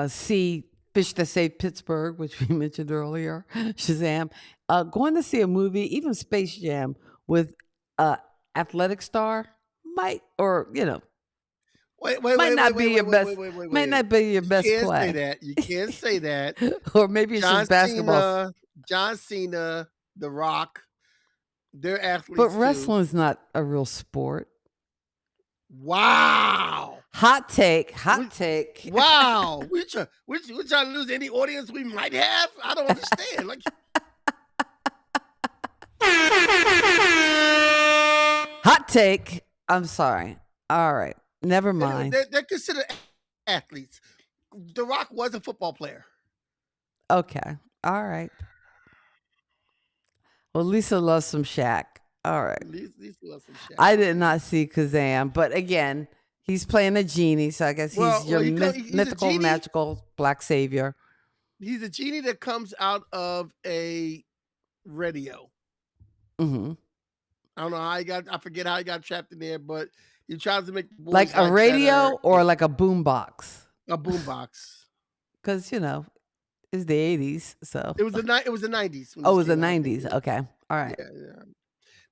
see Fish That Saved Pittsburgh, which we mentioned earlier, Shazam. Going to see a movie, even Space Jam, with athletic star might, or Wait, might not be your best. Might not be your You best can't say play, that. You can't say that. or maybe it's John just basketball. Cena, The Rock, they're But athletes too. wrestling's not a real sport. Wow. Hot take. We- Wow. We're trying to lose any audience we might have? I don't understand. Like, Hot take. I'm sorry. All right. Never mind. they're considered athletes. The Rock was a football player. Okay. All right. Well, Lisa loves some Shaq. All right. These love some shit. I did not see Kazam, but again, he's playing a genie, so I guess Well, he's your he's a mythical, genie. magical black savior. He's a genie that comes out of a radio. Hmm. I don't know how I forget how he got trapped in there, but he tries to make the boys Like a life radio better. or like a boombox, A boombox. because it's the 80s. So It was the 90s. When oh, it this was the came out, I think. 90s. Okay. All right. Yeah.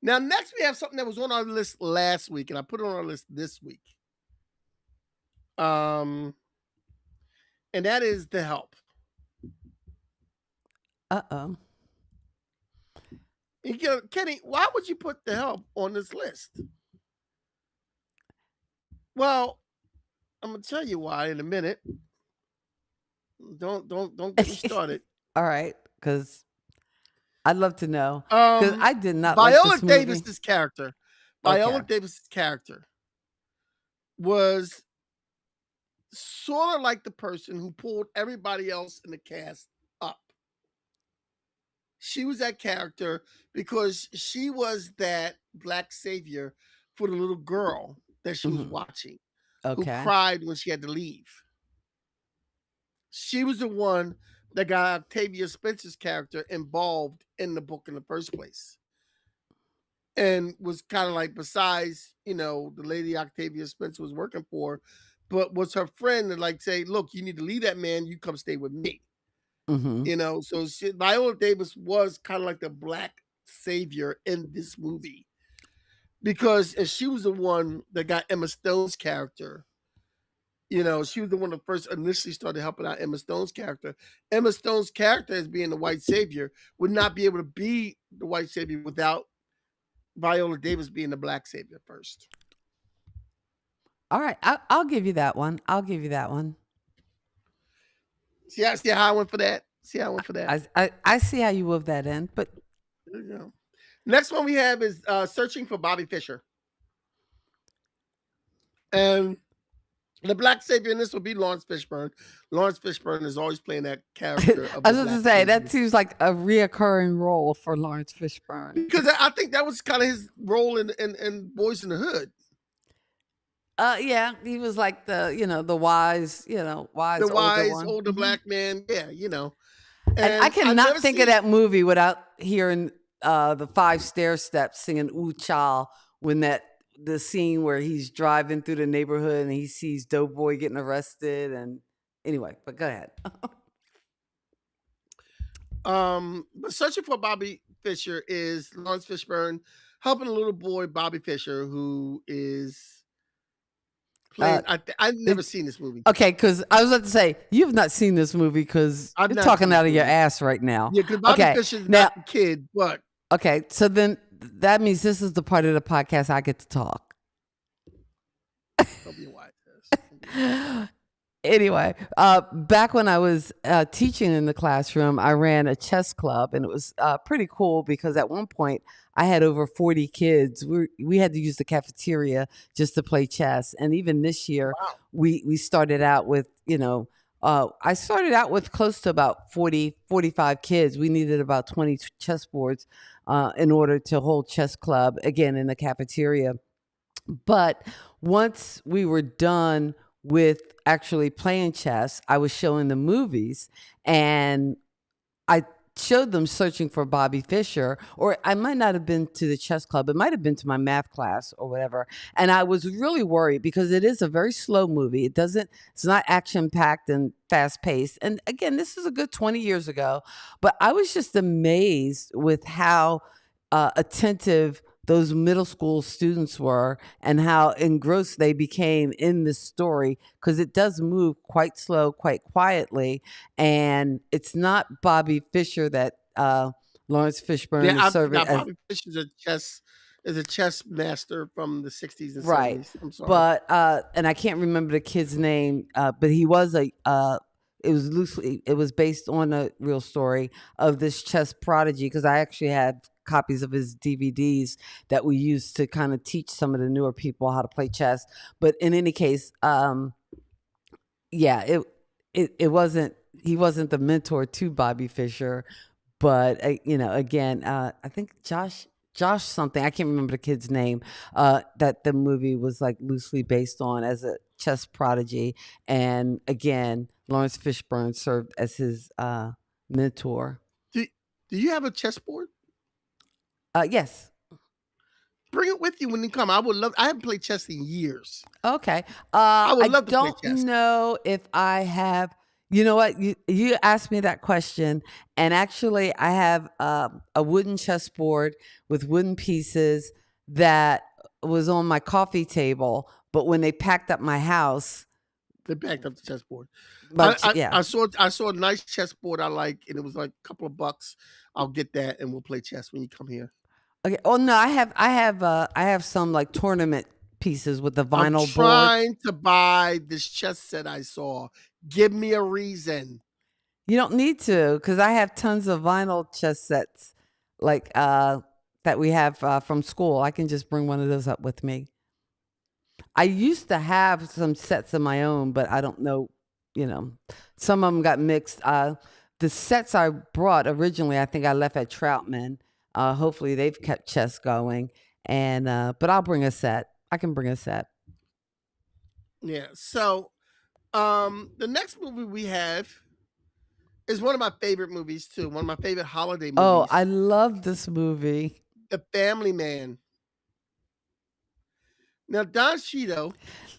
Now, next we have something that was on our list last week, and I put it on our list this week. And that is The Help. Uh-oh. Kenny, why would you put The Help on this list? Well, I'm gonna tell you why in a minute. Don't get me started. All right, because I'd love to know. Because I did not like Viola this movie. Davis's character. Viola Davis's character was sort of like the person who pulled everybody else in the cast up. She was that character because she was that black savior for the little girl that she was Mhm. watching, Okay. who cried when she had to leave. She was the one that got Octavia Spencer's character involved in the book in the first place. and was kind of like, besides, the lady Octavia Spencer was working for, but was her friend, and like say, look, you need to leave that man, you come stay with me. Hmm. So Viola Davis was kind of like the black savior in this movie, because and she was the one that got Emma Stone's character. She was the one that first initially started helping out Emma Stone's character. Emma Stone's character, as being the white savior, would not be able to be the white savior without Viola Davis being the black savior first. All right, I'll give you that one. I'll give you that one. See how I went for that? See how I went for that? I see how you wove that in, but There you go. Next one we have is Searching for Bobby Fischer. And the black savior in this will be Lawrence Fishburne. Lawrence Fishburne is always playing that character of I the was about black to say that savior. seems like a reoccurring role for Lawrence Fishburne. Because I think that was kind of his role in Boys in the Hood. Yeah, he was like the wise, wise The older wise one. older Mhm. black man. Yeah. And I And I cannot never think of seen that movie without hearing the Five Stair Steps singing "Ooh Child" when the scene where he's driving through the neighborhood and he sees Doughboy getting arrested. And anyway, but go ahead. but Searching for Bobby Fischer is Lawrence Fishburne helping a little boy, Bobby Fischer, who is Uh, playing. I've never it- seen this movie. okay, because I was about to say you've not seen this movie because I've you're not seen talking this out of your movie. ass right now. Yeah, because Bobby Okay, Fischer is now not the kid, but okay, so then that means this is the part of the podcast I get to talk. don't be white. Don't be white. Anyway, back when I was teaching in the classroom, I ran a chess club, and it was pretty cool because at one point I had over 40 kids. We had to use the cafeteria just to play chess, and even this year Wow. we started out with I started out with close to about 45 kids. We needed about 20 chess boards in order to hold chess club again in the cafeteria. But once we were done with actually playing chess, I was showing the movies, and I showed them Searching for Bobby Fischer, or I might not have been to the chess club. It might have been to my math class or whatever. And I was really worried because it is a very slow movie. It's not action packed and fast paced. And again, this is a good 20 years ago, but I was just amazed with how attentive those middle school students were and how engrossed they became in this story because it does move quite slow, quite quietly. And it's not Bobby Fischer that Lawrence Yeah, Fishburne is I serving forgot as Bobby Fischer is a chess master from the 60s and right. 70s. I'm sorry. But and I can't remember the kid's name, but he was it was based on a real story of this chess prodigy because I actually had copies of his DVDs that we used to kind of teach some of the newer people how to play chess. But in any case, yeah, it wasn't he wasn't the mentor to Bobby Fischer, but again, I think Josh something, I can't remember the kid's name, that the movie was like loosely based on as a chess prodigy, and again, Lawrence Fishburne served as his mentor. Do you have a chessboard? Yes. Bring it with you when you come. I would love. I haven't played chess in years. Okay. I would I love to play don't chess. know if I have. You know what? You asked me that question, and actually, I have a wooden chessboard with wooden pieces that was on my coffee table. But when they packed up my house, They backed up the chessboard. yeah. I saw a nice chessboard I like, and it was like a couple of bucks. I'll get that, and we'll play chess when you come here. Okay. Oh no, I have some like tournament pieces with the I'm vinyl boards. trying to buy this chess set I saw. Give me a reason. You don't need to, because I have tons of vinyl chess sets, like that we have from school. I can just bring one of those up with me. I used to have some sets of my own, but I don't know. Some of them got mixed. The sets I brought originally, I think I left at Troutman. Hopefully, they've kept chess going, and but I'll bring a set. I can bring a set. Yeah. So, the next movie we have is one of my favorite movies too. One of my favorite holiday movies. Oh, I love this movie. The Family Man. Now Don Cheadle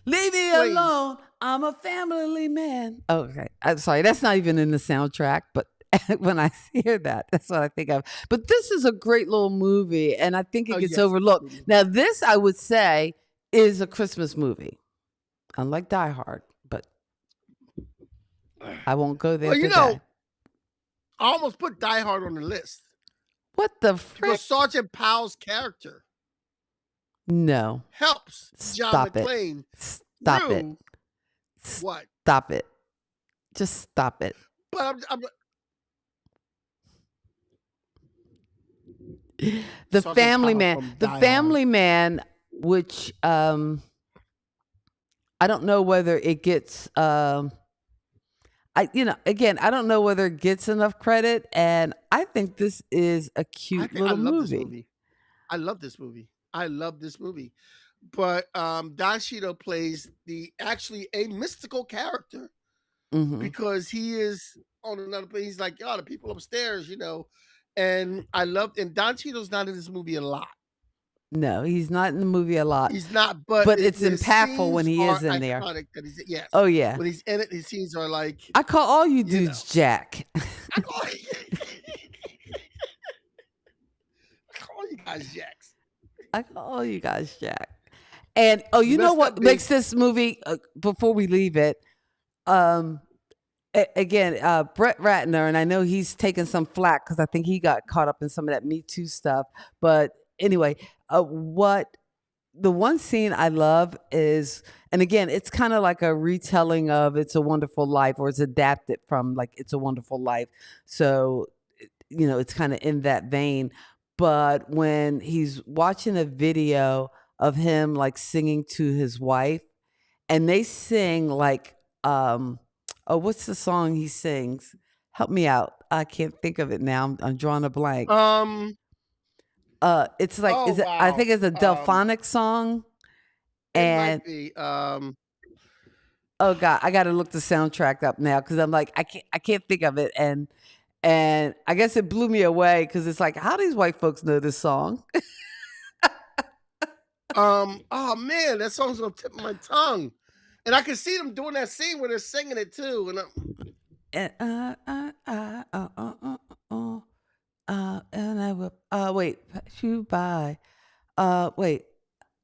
Leave me plays. alone. I'm a family man. Oh, okay. I'm sorry. That's not even in the soundtrack, but when I hear that, that's what I think of. But this is a great little movie, and I think Oh it gets yes, it's a overlooked. good movie. Now, this I would say is a Christmas movie, unlike Die Hard, but I won't go there Well, today. I almost put Die Hard on the list What the because frick? Sergeant Powell's character No. helps John Stop it. McClane Stop it. through what? Stop it. Just stop it. But The Sergeant Family Powell Man. from The Die Hard. Family Man, which I don't know whether it gets again, I don't know whether it gets enough credit, and I think this is a cute I little love this movie. movie. I love this movie. I love this movie. But Don Cheadle plays actually a mystical character Hmm. because he is on another place. He's like, the people upstairs, And and Don Cheadle's not in this movie a lot. No, he's not in the movie a lot, He's not, but but it's his impactful when scenes he are is in there. iconic. That he's yes. Oh yeah, When he's in it, his scenes are like I call all you you dudes know. Jack. I call, I call you guys Jacks. I call all you guys Jack. And you know Messed what up makes big. this movie? Before we leave it, again, Brett Ratner, and I know he's taken some flack because I think he got caught up in some of that Me Too stuff. But anyway, what the one scene I love is, and again, it's kind of like a retelling of It's a Wonderful Life, or it's adapted from like It's a Wonderful Life. So, it's kind of in that vein. But when he's watching a video of him like singing to his wife, and they sing like, what's the song he sings? Help me out. I can't think of it now. I'm drawing a blank. It's like, Oh I think wow. it's a Delphonic song. It And might be. oh god, I got to look the soundtrack up now because I'm like, I can't think of it. And I guess it blew me away because it's like, how these white folks know this song? Oh man, that song's on the tip of my tongue, and I can see them doing that scene where they're singing it too. And And I will wait, pass you by. Wait.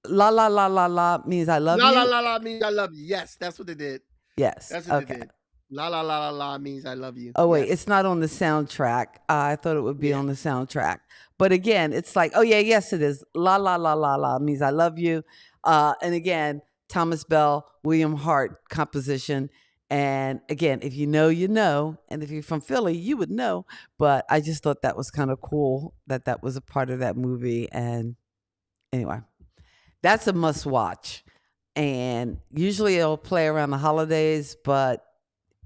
La la la la la means I love la la you. la la means I love you. Yes, that's what they did. Yes. That's what they Okay. did. La la la la la means I love you. Oh wait, Yes. it's not on the soundtrack. I thought it would be Yeah. on the soundtrack. But again, it's like, oh yeah, yes it is. La la la la la means I love you. And again, Thomas Bell, William Hart composition. And again, if you know, you know. And if you're from Philly, you would know. But I just thought that was kind of cool that was a part of that movie. And anyway, that's a must watch. And usually it'll play around the holidays, but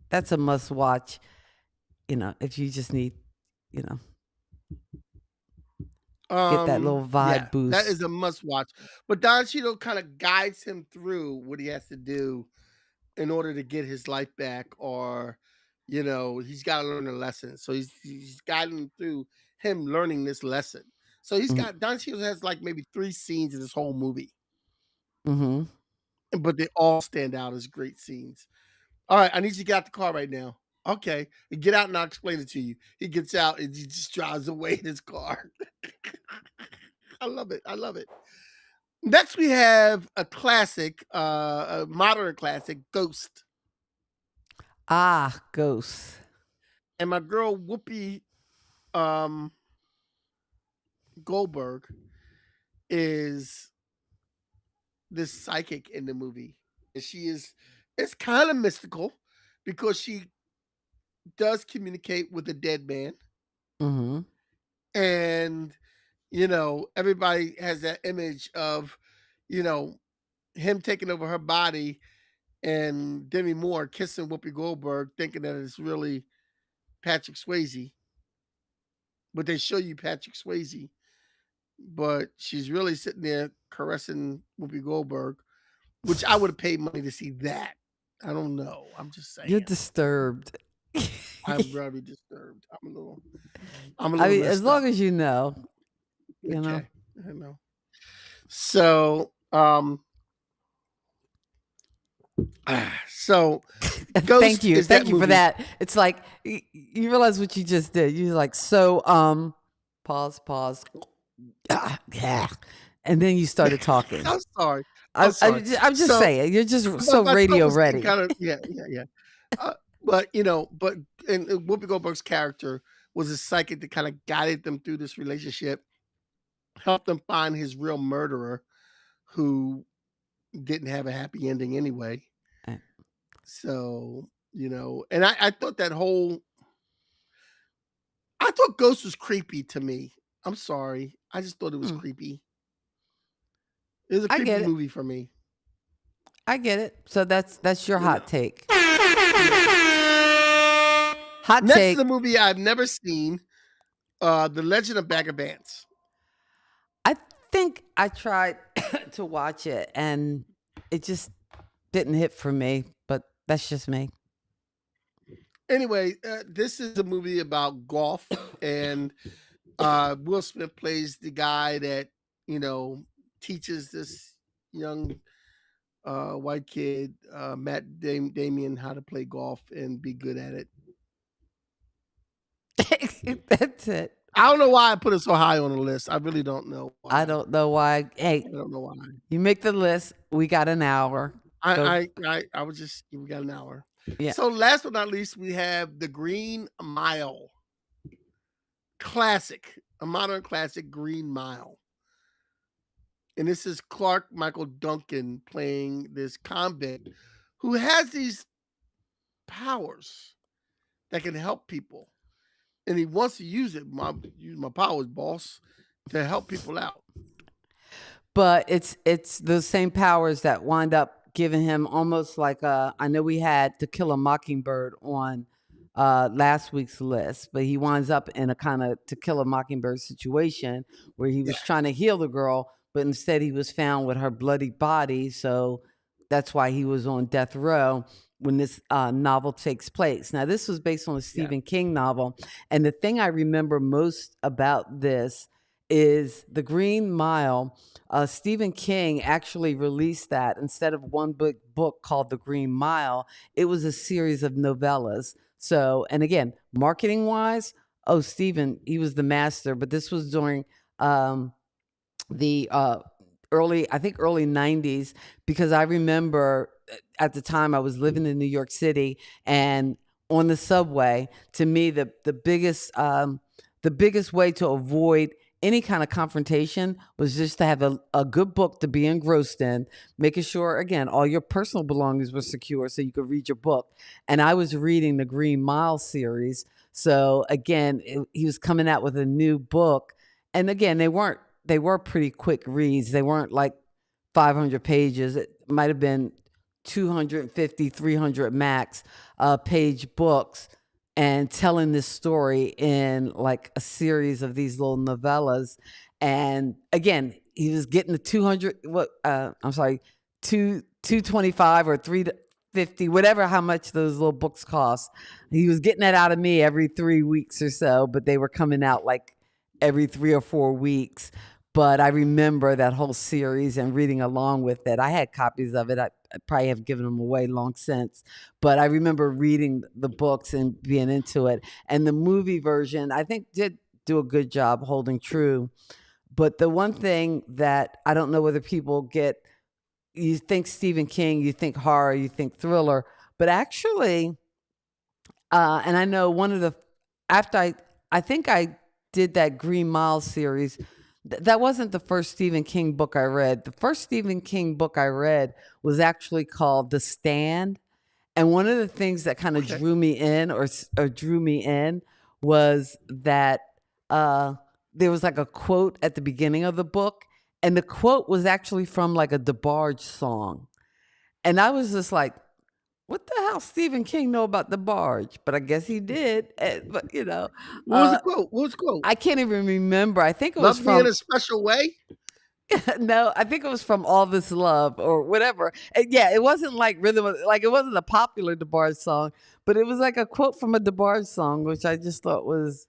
that's a must watch, if you just need, get that little vibe boost. That is a must watch. But Don Cheadle kind of guides him through what he has to do in order to get his life back, or he's got to learn a lesson. So he's guiding him through him learning this lesson. So he's Mhm. got Don Cheadle has like maybe 3 scenes in this whole movie, Mm-hmm. but they all stand out as great scenes. All right, I need you to get out the car right now. Okay, get out and I'll explain it to you. He gets out and he just drives away in his car. I love it. I love it. Next, we have a classic, a modern classic, Ghost. Ah, Ghosts. And my girl Whoopi um, Goldberg is this psychic in the movie. And it's kind of mystical because she does communicate with a dead man. Mm-hmm. And, everybody has that image of, him taking over her body and Demi Moore kissing Whoopi Goldberg, thinking that it's really Patrick Swayze. But they show you Patrick Swayze, but she's really sitting there caressing Whoopi Goldberg, which I would have paid money to see that. I don't know. I'm just saying. You're disturbed. I'm very disturbed. I'm a little I mean, as messed long up. as you know, you know. Okay. I know. So, So, Thank Ghost you. is that Thank you for movie. that. It's like you realize what you just did. You're like, so pause. Yeah. And then you started talking. I'm sorry. I'm sorry. I'm just So, saying, you're just my so my throat radio was getting ready. kind of yeah. But and Whoopi Goldberg's character was a psychic that kind of guided them through this relationship, helped them find his real murderer, who didn't have a happy ending anyway. Uh, So, and I thought I thought Ghost was creepy to me. I'm sorry. I just thought it was hmm, creepy. It was a I creepy get it. movie for me. I get it. So that's your You hot know. take. Yeah. Hot Next is a take. movie I've never seen, The Legend of Bagger Vance. I think I tried to watch it and it just didn't hit for me, but that's just me. Anyway, this is a movie about golf, and Will Smith plays the guy that you know teaches this young white kid, Damien, how to play golf and be good at it. That's it. I don't know why I put it so high on the list. I really don't know I why. don't know why. Hey, I don't know why. you make the list. We got an hour. Go. I was just we got an hour. Yeah. So last but not least, we have The Green Mile. Classic, a modern classic, Green Mile. And this is Clark Michael Duncan playing this convict who has these powers that can help people. And he wants to use use my powers, boss, to help people out. But it's those same powers that wind up giving him almost like I know we had To Kill a Mockingbird on last week's list, but he winds up in a kind of To Kill a Mockingbird situation where he Yeah. was trying to heal the girl, but instead he was found with her bloody body. So that's why he was on death row when this novel takes place. Now, this was based on a Yeah. Stephen King novel, and the thing I remember most about this is The Green Mile. Stephen King actually released that instead of one book called The Green Mile. It was a series of novellas. So, and again, marketing wise, oh, Stephen, he was the master. But this was during the I think early 90s, because I remember at the time I was living in New York City, and on the subway, to me, the biggest way to avoid any kind of confrontation was just to have a good book to be engrossed in, making sure, again, all your personal belongings were secure so you could read your book. And I was reading the Green Mile series. So again, he was coming out with a new book. And again, they were pretty quick reads. They weren't like 500 pages. It might have been 250, 300 max page books, and telling this story in like a series of these little novellas. And again, he was getting the 200, I'm sorry, 225 or 350, whatever, how much those little books cost. He was getting that out of me every 3 weeks or so, but they were coming out like every 3 or 4 weeks. But I remember that whole series and reading along with it. I had copies of it. I probably have given them away long since. But I remember reading the books and being into it. And the movie version, I think, did do a good job holding true. But the one thing that I don't know whether people get, you think Stephen King, you think horror, you think thriller, but actually, and I know one of the, after I think I did that Green Mile series. That wasn't the first Stephen King book I read. The first Stephen King book I read was actually called The Stand. And one of the things that kind of Okay. drew me in, or drew me in, was that there was like a quote at the beginning of the book, and the quote was actually from like a DeBarge song. And I was just like, what the hell Stephen King know about the barge? But I guess he did. But What was the quote? What was the quote? I can't even remember. I think it was Love me in from a special way. no, I think it was from All This Love or whatever. And yeah, it wasn't like like it wasn't a popular DeBarge song, but it was like a quote from a DeBarge song, which I just thought was,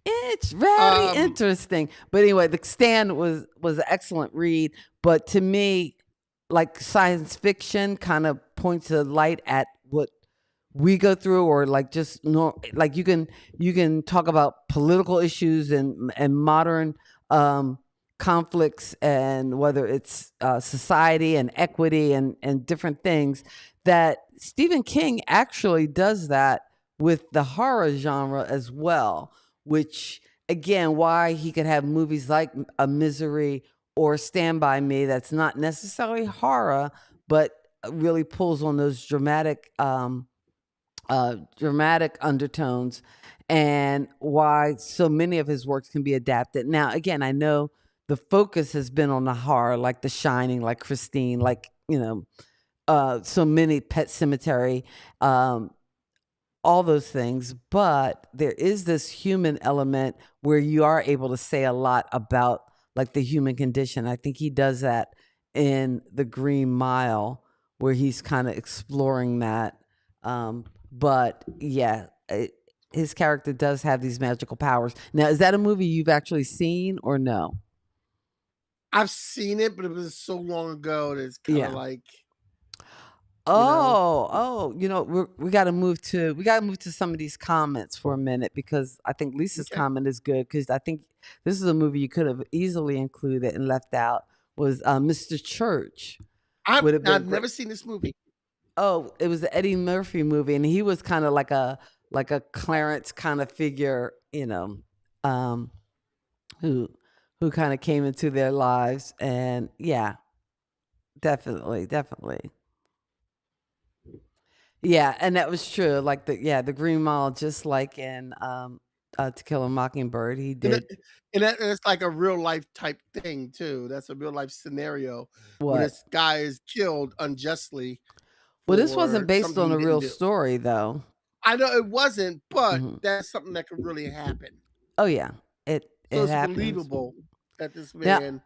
it's very Um, interesting. But anyway, The Stand was an excellent read, but to me, like science fiction, kind of points of light at what we go through, or like just no, like you can talk about political issues and modern conflicts, and whether it's society and equity and different things, that Stephen King actually does that with the horror genre as well, which again, why he could have movies like A Misery or Stand By Me that's not necessarily horror, but really pulls on those dramatic undertones, and why so many of his works can be adapted. Now, again, I know the focus has been on the horror, like The Shining, like Christine, like so many Pet Cemetery, all those things, but there is this human element where you are able to say a lot about like the human condition. I think he does that in The Green Mile, where he's kind of exploring that. But yeah, his character does have these magical powers. Now, is that a movie you've actually seen or no? I've seen it, but it was so long ago that it's kind of Yeah. like, you know. Oh, we got to move to some of these comments for a minute, because I think Lisa's Okay. comment is good, because I think this is a movie you could have easily included and left out, was Mr. Church. Would have been I've great. never seen this movie. Oh, it was the Eddie Murphy movie, and he was kind of like a Clarence kind of figure, um, who kind of came into their lives, and yeah, definitely. Yeah, and that was true. Like the Green Mile, just like in To Kill a Mockingbird, he And, that, did and it's like a real life type thing too. That's a real life scenario where what? this guy is killed unjustly Well, this wasn't for based something on he a didn't real do. story, though. I know it wasn't, but Hmm. that's something that could really happen. Oh yeah, So it it's happens. believable that this Now, man.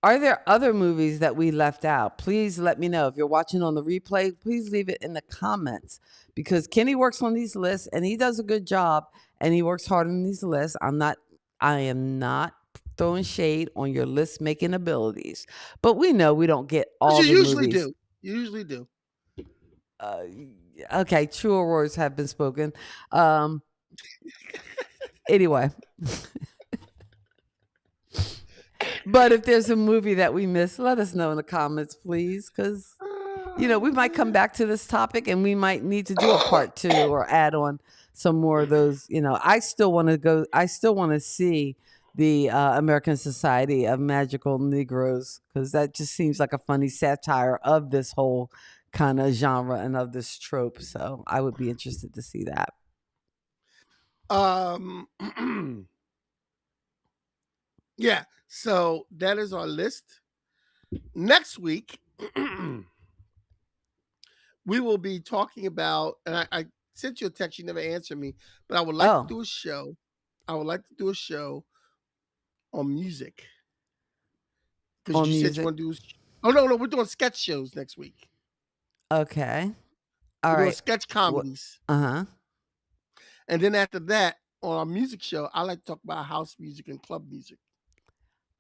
are there other movies that we left out? Please let me know. If you're watching on the replay, please leave it in the comments, because Kenny works on these lists and he does a good job, and he works hard on these lists. I am not throwing shade on your list making abilities, but we know we don't get But all you the usually movies. do. You usually do. Uh, okay, truer words have been spoken. Um, anyway. But if there's a movie that we missed, let us know in the comments, please, because we might come back to this topic, and we might need to do a part 2 or add on some more of those. I still want to go. I still want to see the American Society of Magical Negroes, because that just seems like a funny satire of this whole kind of genre and of this trope. So I would be interested to see that. Um. Yeah. So that is our list. Next week, we will be talking about, and I sent you a text, you never answered me, but I would like to Oh, do a show. I would like to do a show on music, because on you said you music. want to do. Oh no, we're doing sketch shows next week. Okay. All We're doing right. sketch What? comedies, Uh-huh. and then after that, on our music show, I like to talk about house music and club music.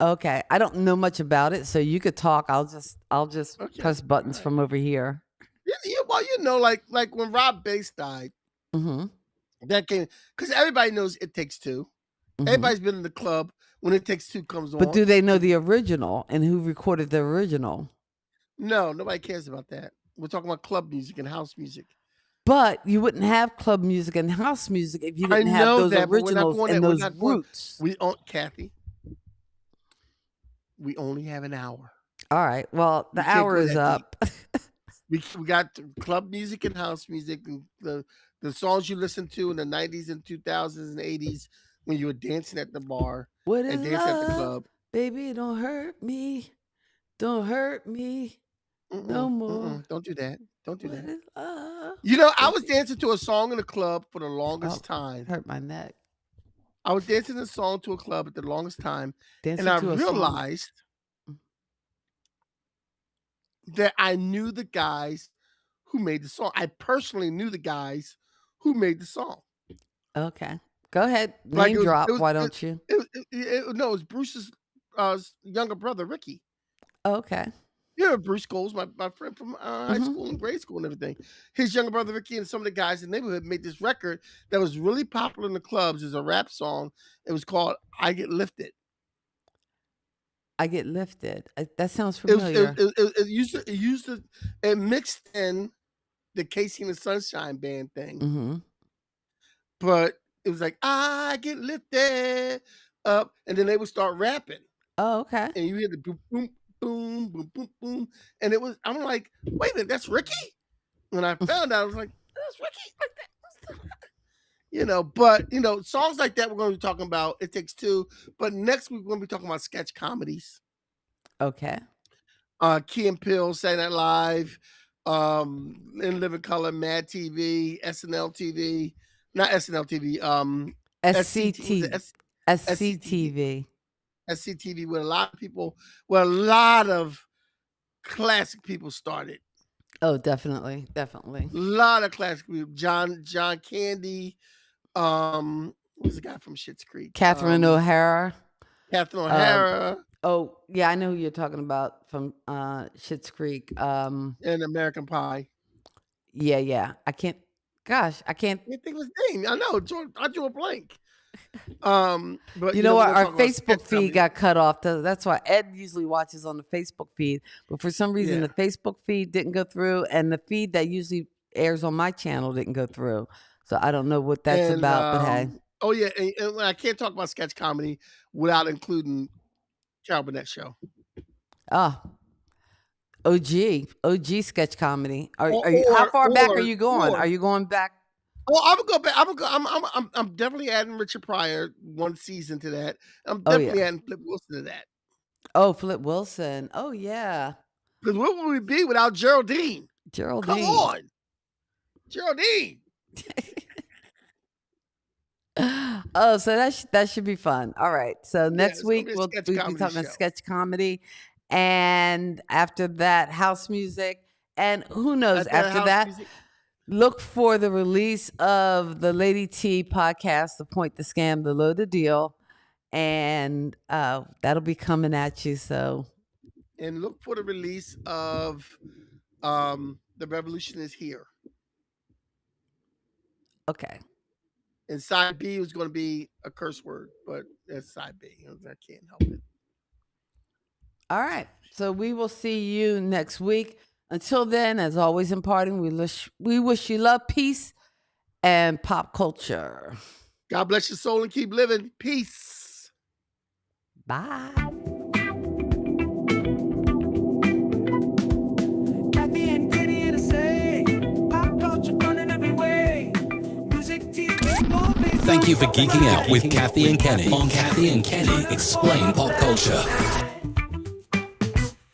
Okay. I don't know much about it, so you could talk. I'll just Okay, press all buttons right. from over here. Yeah, well, like when Rob Bass died, Mhm. that came because everybody knows It Takes Two. Mhm. Everybody's been in the club when It Takes Two comes But on. do they know the original and who recorded the original? No, nobody cares about that. We're talking about club music and house music. But you wouldn't have club music and house music if you I didn't have know those that, but we're not originals doing and that. We're those not doing. roots. We on Kathy. We only have an hour. All right. Well, We the can't hour go is that deep. up. We got club music and house music, and the songs you listened to in the 90s and 2000s and 80s when you were dancing at the bar What and is dancing at the love? club. Baby, don't hurt me. Don't hurt me no more. Don't do that. Don't do What that. is love? I was Baby. dancing to a song in the club for the Oh, longest time. hurt my neck. I was dancing a song to a club at the longest time, and Dancing I to a song. realized that I knew the guys who made the song. I personally knew the guys who made the song. Okay. Go ahead. Like Name drop. Why don't you? no, it was Bruce's younger brother, Ricky. Okay. Yeah, Bruce Coles, my friend from high Hmm. school and grade school and everything. His younger brother Ricky and some of the guys in the neighborhood made this record that was really popular in the clubs. It's a rap song. It was called "I Get Lifted." I get lifted. That sounds It was familiar. it mixed in the Casey and the Sunshine Band thing, Hmm. but it was like I get lifted up, and then they would start rapping, Oh, okay. and you hear the boom boom boom boom boom boom, and it was I'm like, wait a minute, that's Ricky. When I found out, I was like, that's Ricky, like that. But songs like that we're going to be talking about. It Takes Two. But next week we're going to be talking about sketch comedies. Okay. Key and Peele, Saturday Night Live, In Living Color, Mad TV, SNL TV, not SNL TV, SCT, was it SCT, SCTV? SCTV. SCTV, where a lot of people, where a lot of classic people started. Oh, definitely, definitely. A lot of classic people. John Candy, who's the guy from Schitt's Creek? Catherine O'Hara. Catherine Um, O'Hara oh, yeah, I know who you're talking about from Schitt's Creek. and American Pie. Yeah. I can't. I can't think of his name. I know, I drew a blank. But You know what? we're gonna Our talk about sketch Facebook feed comedy. got cut off. That's why Ed usually watches on the Facebook feed. But for some reason, Yeah. the Facebook feed didn't go through, and the feed that usually airs on my channel didn't go through. So I don't know what that's And about. But hey, oh yeah, and I can't talk about sketch comedy without including Carol Burnett show. ah, OG sketch comedy. Are Or you? How far back are or you going? or Are you going back? oh, I'm gonna go back. I'm definitely adding Richard Pryor one season to that. I'm Oh yeah. definitely adding Flip Wilson to that. Oh, Flip Wilson. Oh yeah. Because what would we be without Geraldine? Come Geraldine. on, Geraldine. Oh, so that should be fun. All right. So Yeah, next it's gonna week be a we'll sketch be comedy talking show. sketch comedy, and after that, house music, and who knows? After After house that, music. look for the release of the Lady T podcast, "The Point, the Scam, the Load, the Deal," and that'll be coming at you. So And look for the release of The Revolution Is Here. okay. And side B was going to be a curse word, but that's side B. I can't help it. All right. So we will see you next week. Until then, as always in parting, we wish you love, peace, and pop culture. God bless your soul and keep living. Peace. Bye. Kathy and Kenny here to say, pop culture fun in every way. Music, TV, movies. Thank you for geeking out with Kathy and Kenny on Kathy and Kenny Explain Pop Culture.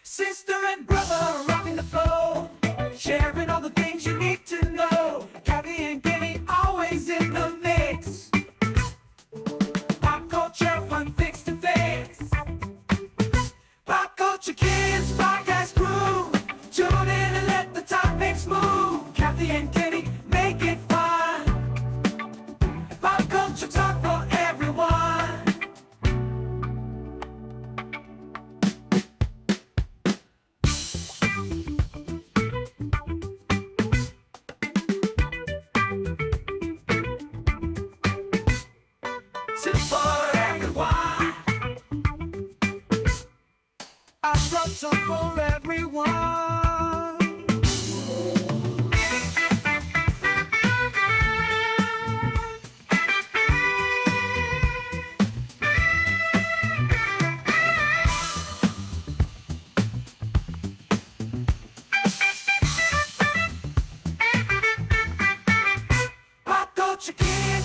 Sister and brother rocking the flow, sharing all the things you need to know. Kathy and Kenny always in the mix. Pop culture fun fix to fix. Pop culture kids podcast crew, tune in and let the topics move. Kathy and Kenny make it fun. Pop culture talk for everyone. Simple everyone. I brought some for everyone. Pop culture kids.